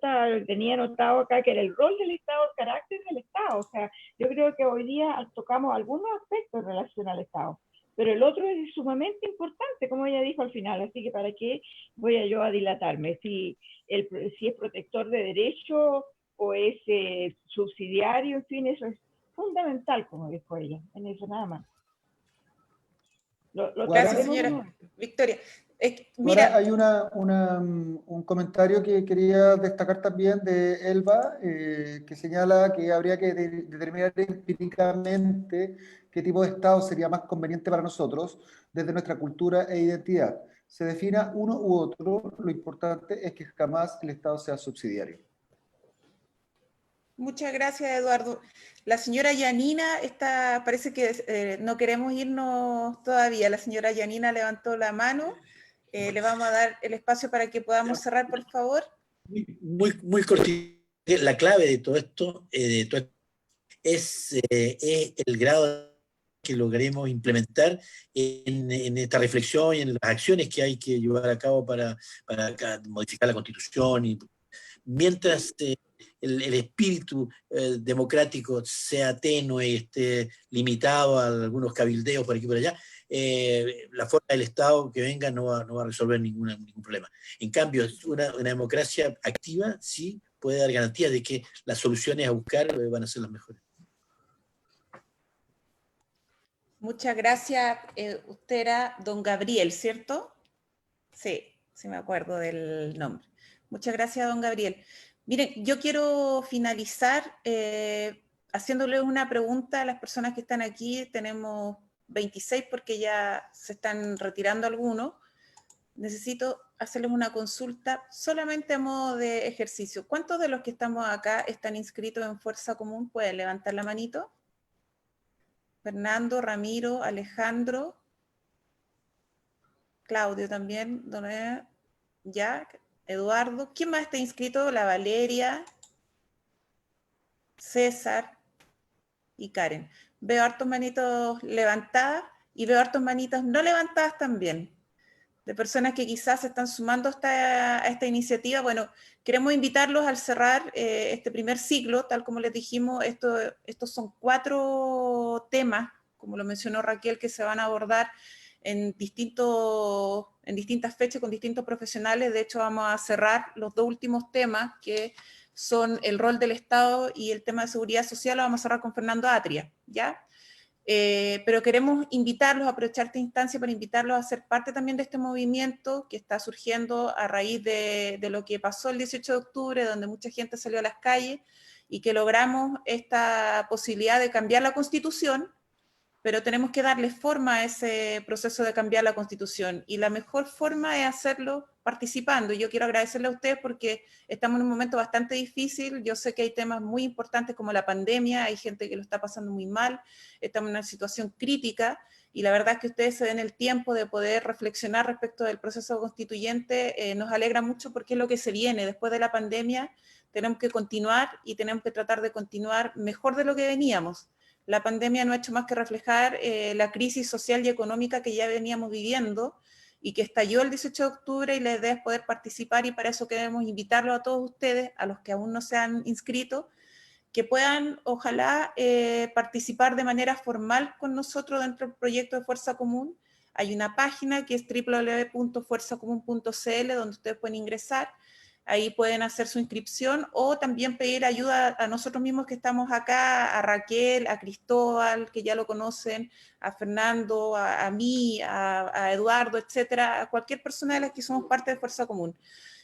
tenía anotado acá, que era el rol del Estado, el carácter del Estado. O sea, yo creo que hoy día tocamos algunos aspectos en relación al Estado, pero el otro es sumamente importante, como ella dijo al final, así que para qué voy yo a dilatarme, si es protector de derechos o es subsidiario, en fin, eso es fundamental, como dijo ella, en eso nada más. Gracias, señora Victoria. Mira, hay un comentario que quería destacar también de Elba, que señala que habría que determinar empíricamente qué tipo de Estado sería más conveniente para nosotros desde nuestra cultura e identidad. Se defina uno u otro, lo importante es que jamás el Estado sea subsidiario. Muchas gracias, Eduardo. La señora Yanina parece que no queremos irnos todavía. La señora Yanina levantó la mano. Le vamos a dar el espacio para que podamos cerrar, por favor. Muy cortito. La clave de todo esto es el grado que logremos implementar en esta reflexión y en las acciones que hay que llevar a cabo para modificar la Constitución. Y mientras el espíritu democrático sea tenue y esté limitado a algunos cabildeos por aquí y por allá, la forma del Estado que venga no va a resolver ningún problema. En cambio, una democracia activa sí puede dar garantías de que las soluciones a buscar van a ser las mejores. Muchas gracias. Usted era don Gabriel, ¿cierto? Sí me acuerdo del nombre. Muchas gracias, don Gabriel. Miren, yo quiero finalizar haciéndoles una pregunta a las personas que están aquí. Tenemos 26 porque ya se están retirando algunos. Necesito hacerles una consulta solamente a modo de ejercicio. ¿Cuántos de los que estamos acá están inscritos en Fuerza Común? ¿Pueden levantar la manito? Fernando, Ramiro, Alejandro, Claudio también, ya, Eduardo. ¿Quién más está inscrito? La Valeria, César y Karen. Veo hartos manitos levantadas y veo hartos manitos no levantadas también, de personas que quizás se están sumando a esta iniciativa. Bueno, queremos invitarlos al cerrar este primer ciclo, tal como les dijimos. Estos son 4 temas, como lo mencionó Raquel, que se van a abordar en distintas fechas con distintos profesionales. De hecho, vamos a cerrar los 2 últimos temas, que son el rol del Estado y el tema de seguridad social. Lo vamos a cerrar con Fernando Atria, ¿ya? Pero queremos invitarlos, aprovechar esta instancia para invitarlos a ser parte también de este movimiento que está surgiendo a raíz de lo que pasó el 18 de octubre, donde mucha gente salió a las calles y que logramos esta posibilidad de cambiar la Constitución, pero tenemos que darle forma a ese proceso de cambiar la Constitución, y la mejor forma es hacerlo participando. Y yo quiero agradecerle a ustedes porque estamos en un momento bastante difícil. Yo sé que hay temas muy importantes como la pandemia, hay gente que lo está pasando muy mal, estamos en una situación crítica, y la verdad es que ustedes se den el tiempo de poder reflexionar respecto del proceso constituyente. Nos alegra mucho porque es lo que se viene después de la pandemia. Tenemos que continuar y tenemos que tratar de continuar mejor de lo que veníamos. La pandemia no ha hecho más que reflejar la crisis social y económica que ya veníamos viviendo y que estalló el 18 de octubre, y la idea es poder participar, y para eso queremos invitarlos a todos ustedes, a los que aún no se han inscrito, que puedan, ojalá, participar de manera formal con nosotros dentro del proyecto de Fuerza Común. Hay una página que es www.fuerzacomún.cl, donde ustedes pueden ingresar. Ahí pueden hacer su inscripción o también pedir ayuda a nosotros mismos que estamos acá, a Raquel, a Cristóbal, que ya lo conocen, a Fernando, a mí, a Eduardo, etcétera, a cualquier persona de las que somos parte de Fuerza Común.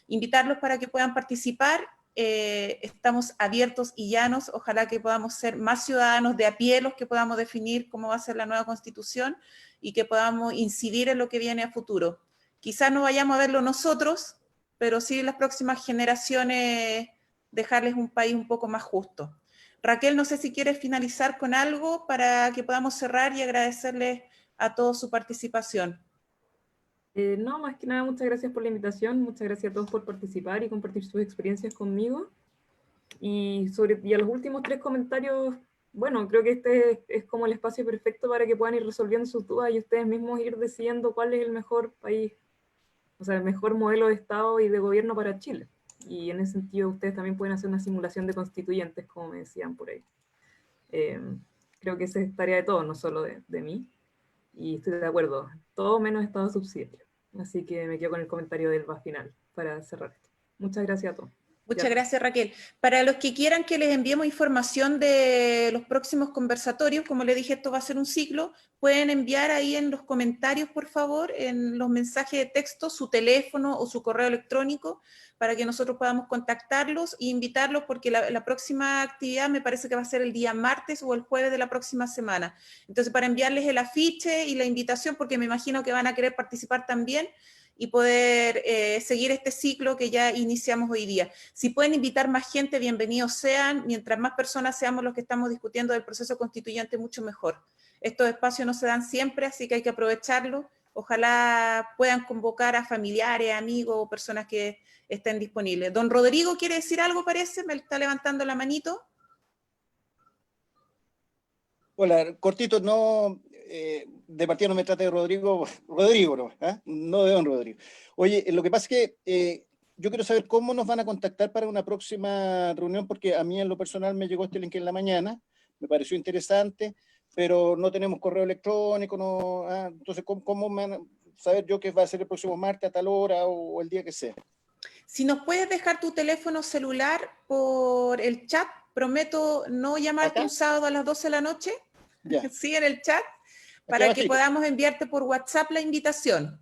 Invitarlos para que puedan participar. Estamos abiertos y llanos. Ojalá que podamos ser más ciudadanos de a pie los que podamos definir cómo va a ser la nueva Constitución y que podamos incidir en lo que viene a futuro. Quizás no vayamos a verlo nosotros, pero sí las próximas generaciones, dejarles un país un poco más justo. Raquel, no sé si quieres finalizar con algo para que podamos cerrar y agradecerles a todos su participación. No, más que nada, muchas gracias por la invitación, muchas gracias a todos por participar y compartir sus experiencias conmigo. Y a los últimos 3 comentarios, bueno, creo que este es como el espacio perfecto para que puedan ir resolviendo sus dudas y ustedes mismos ir decidiendo cuál es el mejor país, o sea, el mejor modelo de Estado y de gobierno para Chile. Y en ese sentido ustedes también pueden hacer una simulación de constituyentes, como me decían por ahí. Creo que esa es tarea de todos, no solo de mí. Y estoy de acuerdo, todo menos Estado subsidiario. Así que me quedo con el comentario del VA final para cerrar esto. Muchas gracias a todos. Muchas gracias, Raquel. Para los que quieran que les enviemos información de los próximos conversatorios, como les dije, esto va a ser un ciclo, pueden enviar ahí en los comentarios, por favor, en los mensajes de texto, su teléfono o su correo electrónico, para que nosotros podamos contactarlos e invitarlos, porque la próxima actividad me parece que va a ser el día martes o el jueves de la próxima semana. Entonces, para enviarles el afiche y la invitación, porque me imagino que van a querer participar también, y poder seguir este ciclo que ya iniciamos hoy día. Si pueden invitar más gente, bienvenidos sean. Mientras más personas seamos los que estamos discutiendo del proceso constituyente, mucho mejor. Estos espacios no se dan siempre, así que hay que aprovecharlos. Ojalá puedan convocar a familiares, amigos o personas que estén disponibles. Don Rodrigo, ¿quiere decir algo, parece? Me está levantando la manito. Hola, cortito, no... de partida no me trate de Rodrigo no de don Rodrigo. Oye, lo que pasa es que yo quiero saber cómo nos van a contactar para una próxima reunión, porque a mí en lo personal me llegó este link en la mañana, me pareció interesante, pero no tenemos correo electrónico, no, entonces ¿cómo me van a saber yo que va a ser el próximo martes a tal hora o el día que sea? Si nos puedes dejar tu teléfono celular por el chat, prometo no llamarte un sábado a las 12 de la noche, sí, en el chat, para que podamos enviarte por WhatsApp la invitación.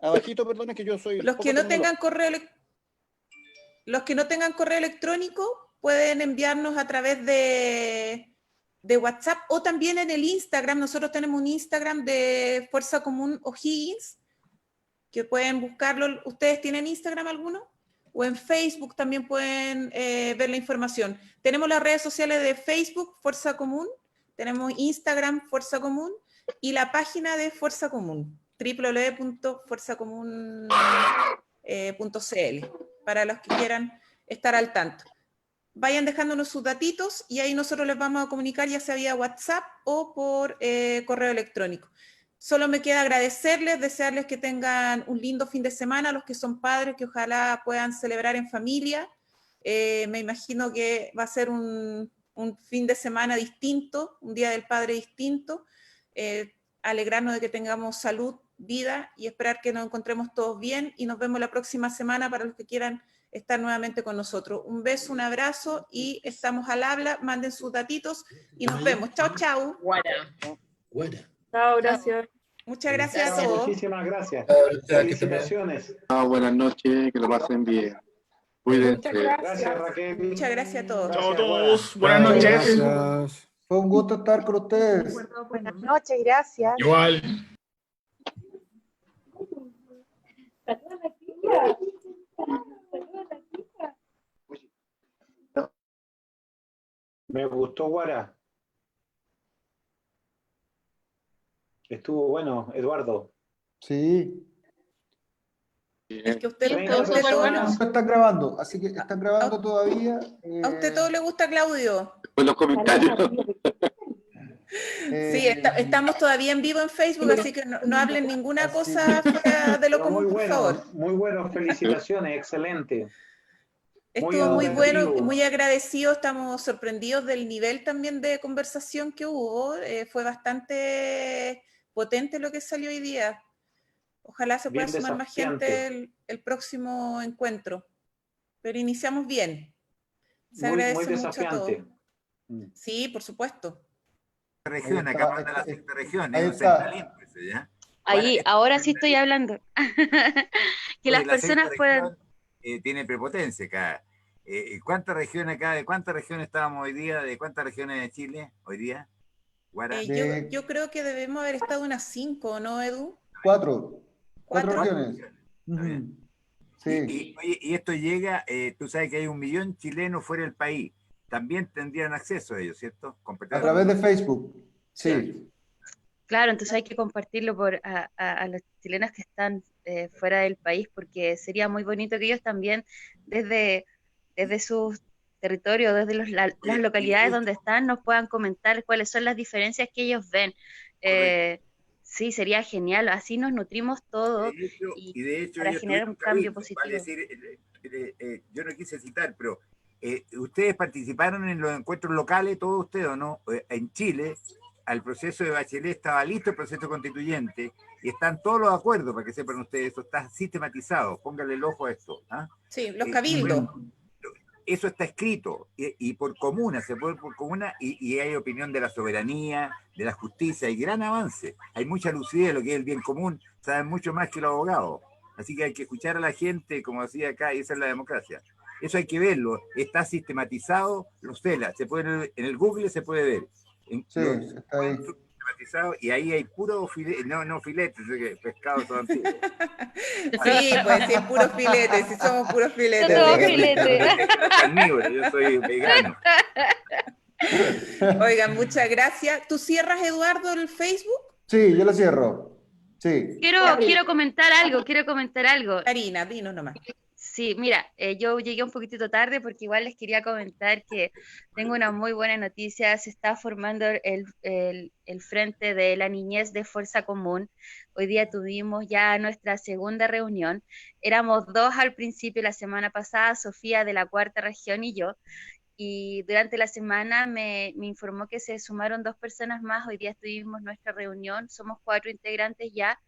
Abajito, perdón, es que yo soy... Los que no tengan correo electrónico... los que no tengan correo electrónico pueden enviarnos a través de WhatsApp o también en el Instagram. Nosotros tenemos un Instagram de Fuerza Común O'Higgins, que pueden buscarlo. ¿Ustedes tienen Instagram alguno? O en Facebook también pueden ver la información. Tenemos las redes sociales de Facebook, Fuerza Común, tenemos Instagram, Fuerza Común, y la página de Fuerza Común, www.fuerzacomún.cl, para los que quieran estar al tanto. Vayan dejándonos sus datitos y ahí nosotros les vamos a comunicar, ya sea vía WhatsApp o por correo electrónico. Solo me queda agradecerles, desearles que tengan un lindo fin de semana, los que son padres, que ojalá puedan celebrar en familia. Me imagino que va a ser un fin de semana distinto, un Día del Padre distinto. Alegrarnos de que tengamos salud, vida y esperar que nos encontremos todos bien, y nos vemos la próxima semana para los que quieran estar nuevamente con nosotros. Un beso, un abrazo y estamos al habla. Manden sus datitos y nos vemos. Chao, chao. Chao, gracias. Muchas gracias a todos. Muchísimas gracias. Felicitaciones. Buenas noches, que lo pasen bien. Cuídense. Muchas gracias, Raquel. Muchas gracias a todos. Chao a todos. Buenas noches. Gracias. Fue un gusto estar con ustedes. Buenas noches, gracias. Igual. Me gustó, Guara. Estuvo bueno, Eduardo. Sí. Es que a usted están grabando, así que están grabando todavía. ¿A usted todo le gusta, Claudio? Pues los comentarios. Sí, estamos todavía en vivo en Facebook, así que no hablen ninguna cosa fuera de lo común, por favor. Muy bueno, felicitaciones, excelente. Estuvo muy bueno, muy agradecido, estamos sorprendidos del nivel también de conversación que hubo. Fue bastante potente lo que salió hoy día. Ojalá se pueda sumar más gente el próximo encuentro. Pero iniciamos bien. Se agradece mucho a todos. Sí, por supuesto. Región, acá manda la sexta región, Ahí, ahora sí estoy hablando. Que las personas puedan... tiene prepotencia acá. ¿Cuántas regiones acá? ¿De cuántas regiones estábamos hoy día? ¿De cuántas regiones de Chile hoy día? Yo creo que debemos haber estado unas 5, ¿no, Edu? 4 regiones. Sí. Y esto llega, tú sabes que hay 1 millón chilenos fuera del país. También tendrían acceso a ellos, ¿cierto? A través de Facebook, sí. Claro, entonces hay que compartirlo a los chilenos que están fuera del país, porque sería muy bonito que ellos también, desde sus territorios, desde las localidades donde están, nos puedan comentar cuáles son las diferencias que ellos ven. Sí, sería genial, así nos nutrimos todos y de hecho, para generar un cambio positivo. Vale decir, yo no quise citar, pero ustedes participaron en los encuentros locales, todos ustedes, ¿o no? En Chile, al proceso de Bachelet estaba listo el proceso constituyente y están todos los acuerdos, para que sepan ustedes, eso está sistematizado, pónganle el ojo a esto. Sí, los cabildos. Eso está escrito, y por comuna, se puede por comuna, y hay opinión de la soberanía, de la justicia, hay gran avance, hay mucha lucidez de lo que es el bien común, saben mucho más que los abogados, así que hay que escuchar a la gente, como decía acá, y esa es la democracia. Eso hay que verlo, está sistematizado, se puede, en el Google se puede ver. Sí, está ahí. Y ahí hay puro filete, no filetes, pescado todo antiguo. Sí, pues sí, puro filete, sí somos puros filetes. Carnívoro, yo soy vegano. Oigan, muchas gracias. ¿Tú cierras, Eduardo, el Facebook? Sí, yo lo cierro. Sí. Quiero comentar algo, Karina, dinos nomás. Sí, mira, yo llegué un poquitito tarde porque igual les quería comentar que tengo una muy buena noticia. Se está formando el Frente de la Niñez de Fuerza Común. Hoy día tuvimos ya nuestra segunda reunión. Éramos 2 al principio, la semana pasada, Sofía de la Cuarta Región y yo. Y durante la semana me informó que se sumaron 2 personas más. Hoy día tuvimos nuestra reunión. Somos 4 integrantes ya,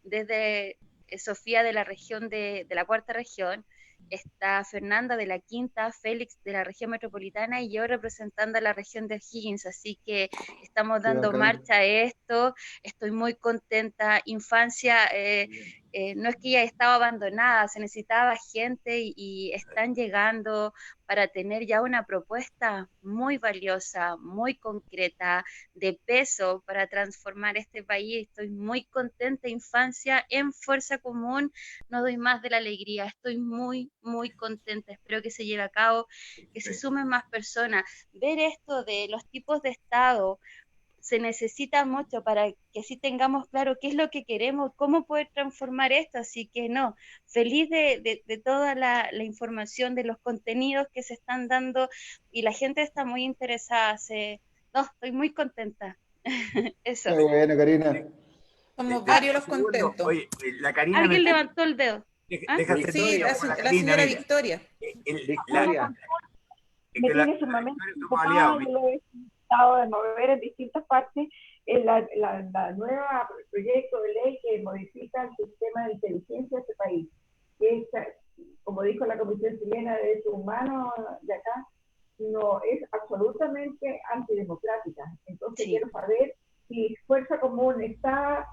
desde Sofía de la región de la Cuarta Región, está Fernanda de la Quinta, Félix de la región metropolitana y yo representando a la región de Higgins, así que estamos dando marcha a esto, estoy muy contenta. Infancia no es que ella estaba abandonada, se necesitaba gente y están llegando para tener ya una propuesta muy valiosa, muy concreta, de peso para transformar este país. Estoy muy contenta, Infancia en Fuerza Común, no doy más de la alegría, estoy muy, muy contenta, espero que se lleve a cabo, que se sumen más personas. Ver esto de los tipos de Estado se necesita mucho para que así tengamos claro qué es lo que queremos, cómo poder transformar esto, así que no, feliz de toda la información, de los contenidos que se están dando y la gente está muy interesada, no, estoy muy contenta. Eso. Qué bueno, Karina. Somos varios los contentos. Oye, la Karina Alguien levantó el dedo. Déjate Sí, la señora Victoria. Me tiene sumamente preocupada, yo lo he intentado de mover en distintas partes, la nueva proyecto de ley que modifica el sistema de inteligencia de este país, que es, como dijo la Comisión Chilena de Derechos Humanos de acá, no es absolutamente antidemocrática. Entonces quiero saber si Fuerza Común está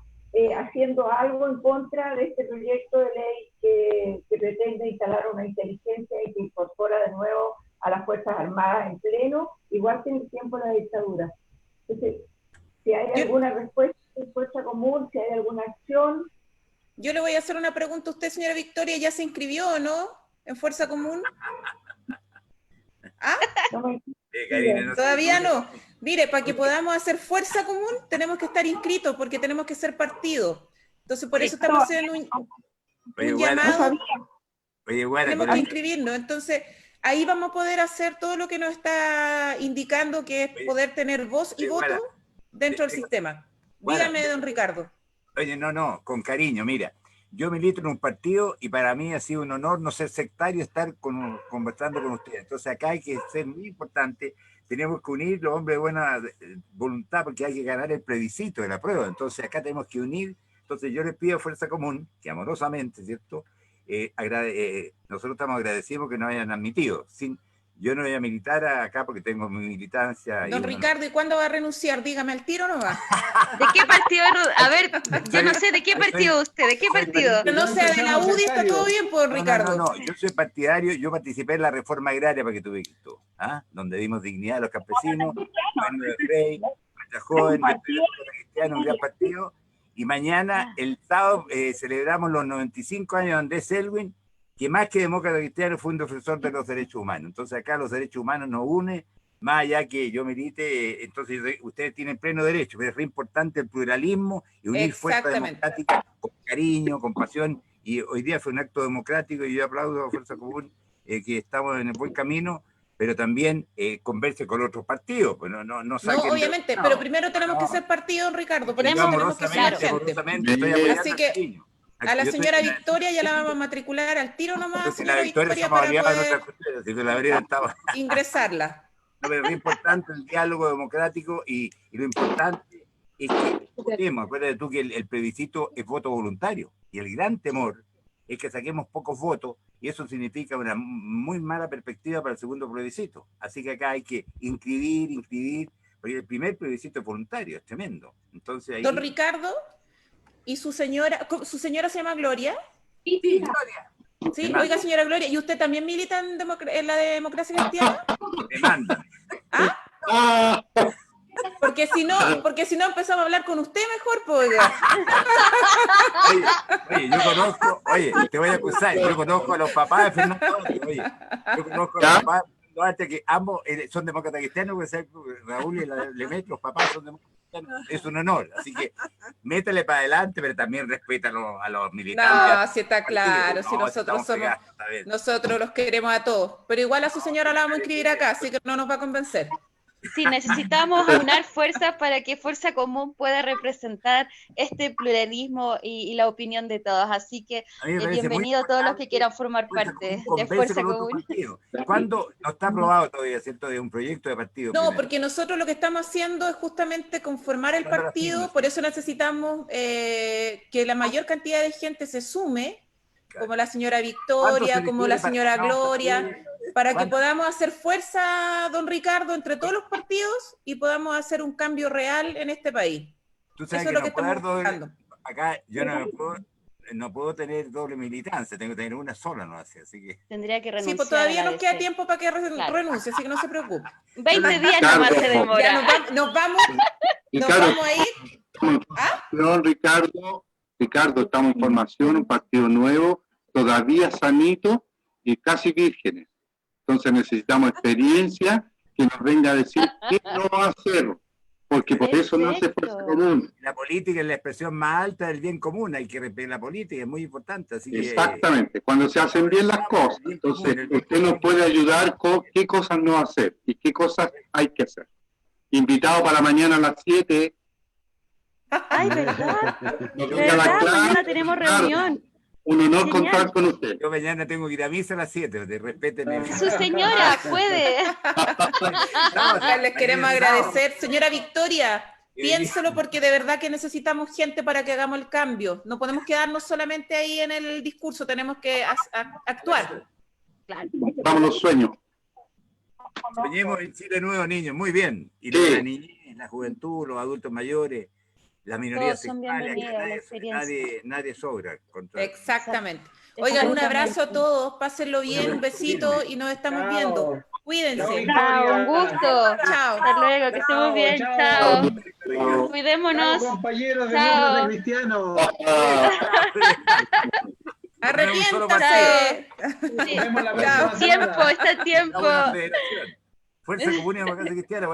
haciendo algo en contra de este proyecto de ley que pretende instalar una inteligencia y que incorpora de nuevo a las Fuerzas Armadas en pleno, igual que en el tiempo de la dictadura. Entonces, si hay alguna respuesta de Fuerza Común, si hay alguna acción. Yo le voy a hacer una pregunta a usted, señora Victoria, ¿ya se inscribió o no en Fuerza Común? ¿Ah? Todavía no. Mire, para que podamos hacer Fuerza Común, tenemos que estar inscritos, porque tenemos que ser partido. Entonces, por eso estamos haciendo un llamado. Tenemos que inscribirnos. Entonces, ahí vamos a poder hacer todo lo que nos está indicando, que es poder tener voz y voto dentro del sistema. Dígame, don Ricardo. Oye, no, con cariño, mira. Yo milito en un partido y para mí ha sido un honor no ser sectario, estar conversando con ustedes. Entonces acá hay que ser muy importante, tenemos que unir los hombres de buena voluntad porque hay que ganar el plebiscito de la prueba. Entonces acá tenemos que unir. Entonces yo les pido a Fuerza Común, que amorosamente, ¿cierto? Nosotros estamos agradecidos que nos hayan admitido. Yo no voy a militar acá porque tengo mi militancia. Don Ricardo, ¿y cuándo va a renunciar? Dígame, ¿al tiro o no va? ¿De qué partido? A ver, yo no sé, ¿de qué partido usted? ¿De qué partido? Que no sea de la UDI, está todo bien, pues, Ricardo. No, yo soy partidario, yo participé en la reforma agraria para que tuve esto, donde dimos dignidad a los campesinos, Manuel Rey, Marta Joven, Cristiano, un gran partido, y mañana, el sábado, celebramos los 95 años de Andrés Selwyn, que más que demócrata cristiano fue un defensor de los derechos humanos. Entonces acá los derechos humanos nos unen, más allá que yo milite, entonces ustedes tienen pleno derecho, pero es re importante el pluralismo y unir fuerzas democráticas con cariño, con pasión, y hoy día fue un acto democrático y yo aplaudo a Fuerza Común que estamos en el buen camino, pero también converse con otros partidos. Pues no saquen obviamente, pero primero tenemos que ser partido, don Ricardo, por eso tenemos que ser gente. Así que a la señora Victoria ya la vamos a matricular al tiro nomás, señora Victoria, para poder ingresarla. No, pero lo importante es el diálogo democrático y lo importante es que votemos. Acuérdate tú que el plebiscito es voto voluntario y el gran temor es que saquemos pocos votos y eso significa una muy mala perspectiva para el segundo plebiscito. Así que acá hay que inscribir, porque el primer plebiscito es voluntario, es tremendo. Entonces ahí... Don Ricardo, ¿y su señora se llama Gloria? Sí, Gloria. Sí, oiga, señora Gloria, ¿y usted también milita en la democracia cristiana? Me manda. ¿Ah? Porque si no empezamos a hablar con usted mejor, pues. Oye, yo conozco, te voy a acusar, yo conozco a los papás de Fernando Duarte, yo conozco a los papás de Fernando Duarte que ambos son demócratas cristianos, porque Raúl y Lemaitre, los papás son demócratas cristianos, es un honor, así que métele para adelante, pero también respeta a los militantes. No, si está claro, si nosotros los queremos a todos, pero igual a su señora la vamos a inscribir acá, así que no nos va a convencer. Sí, necesitamos aunar fuerzas para que Fuerza Común pueda representar este pluralismo y la opinión de todos. Así que bienvenido a todos los que quieran formar parte de Fuerza Común. ¿Cuándo no está aprobado todavía, cierto, de un proyecto de partido? No, porque nosotros lo que estamos haciendo es justamente conformar el partido, por eso necesitamos que la mayor cantidad de gente se sume, como la señora Victoria, como la señora Gloria, para que podamos hacer fuerza, don Ricardo, entre todos los partidos y podamos hacer un cambio real en este país. Tú sabes que no puedo, acá yo no no puedo tener doble militancia, tengo que tener una sola, no hace, así que... Tendría que renunciar. Sí, pues todavía a la nos queda DC. tiempo para que Claro. renuncie, así que no se preocupe. 20 días nomás se demora. Ya nos vamos a ir. Ricardo, estamos en formación, un partido nuevo, todavía sanito y casi vírgenes. Entonces necesitamos experiencia que nos venga a decir qué no hacer, porque por eso no hace fuerza común. La política es la expresión más alta del bien común, hay que respetar la política, es muy importante. Así Exactamente, cuando se hacen bien las cosas. Entonces, usted nos puede ayudar con qué cosas no hacer y qué cosas hay que hacer. Invitado para mañana a las 7. Ay, ¿verdad? ¿Verdad? Mañana tenemos reunión. Un honor contar con usted. Yo mañana tengo que ir a misa a las 7, respétenme. Su señora puede. Les queremos agradecer. Señora Victoria, piénselo porque de verdad que necesitamos gente para que hagamos el cambio. No podemos quedarnos solamente ahí en el discurso, tenemos que actuar. Claro. Vamos los sueños. Soñemos en Chile nuevo, niños, muy bien. Y Sí. la niñez, la juventud, los adultos mayores, las minorías Todos son sexuales, bienvenidos a la experiencia. nadie sobra. Exactamente. Oigan, un abrazo a todos, pásenlo bien, un besito y nos estamos viendo. Cuídense. Chao, un gusto. Chao. Hasta luego, que estemos bien. Chao. Cuidémonos. Compañeros de Chao. Núcleo Cristiano. Arrepiéntase. Sí. Tiempo, está tiempo. Fuerza Común y Democracia Cristiana.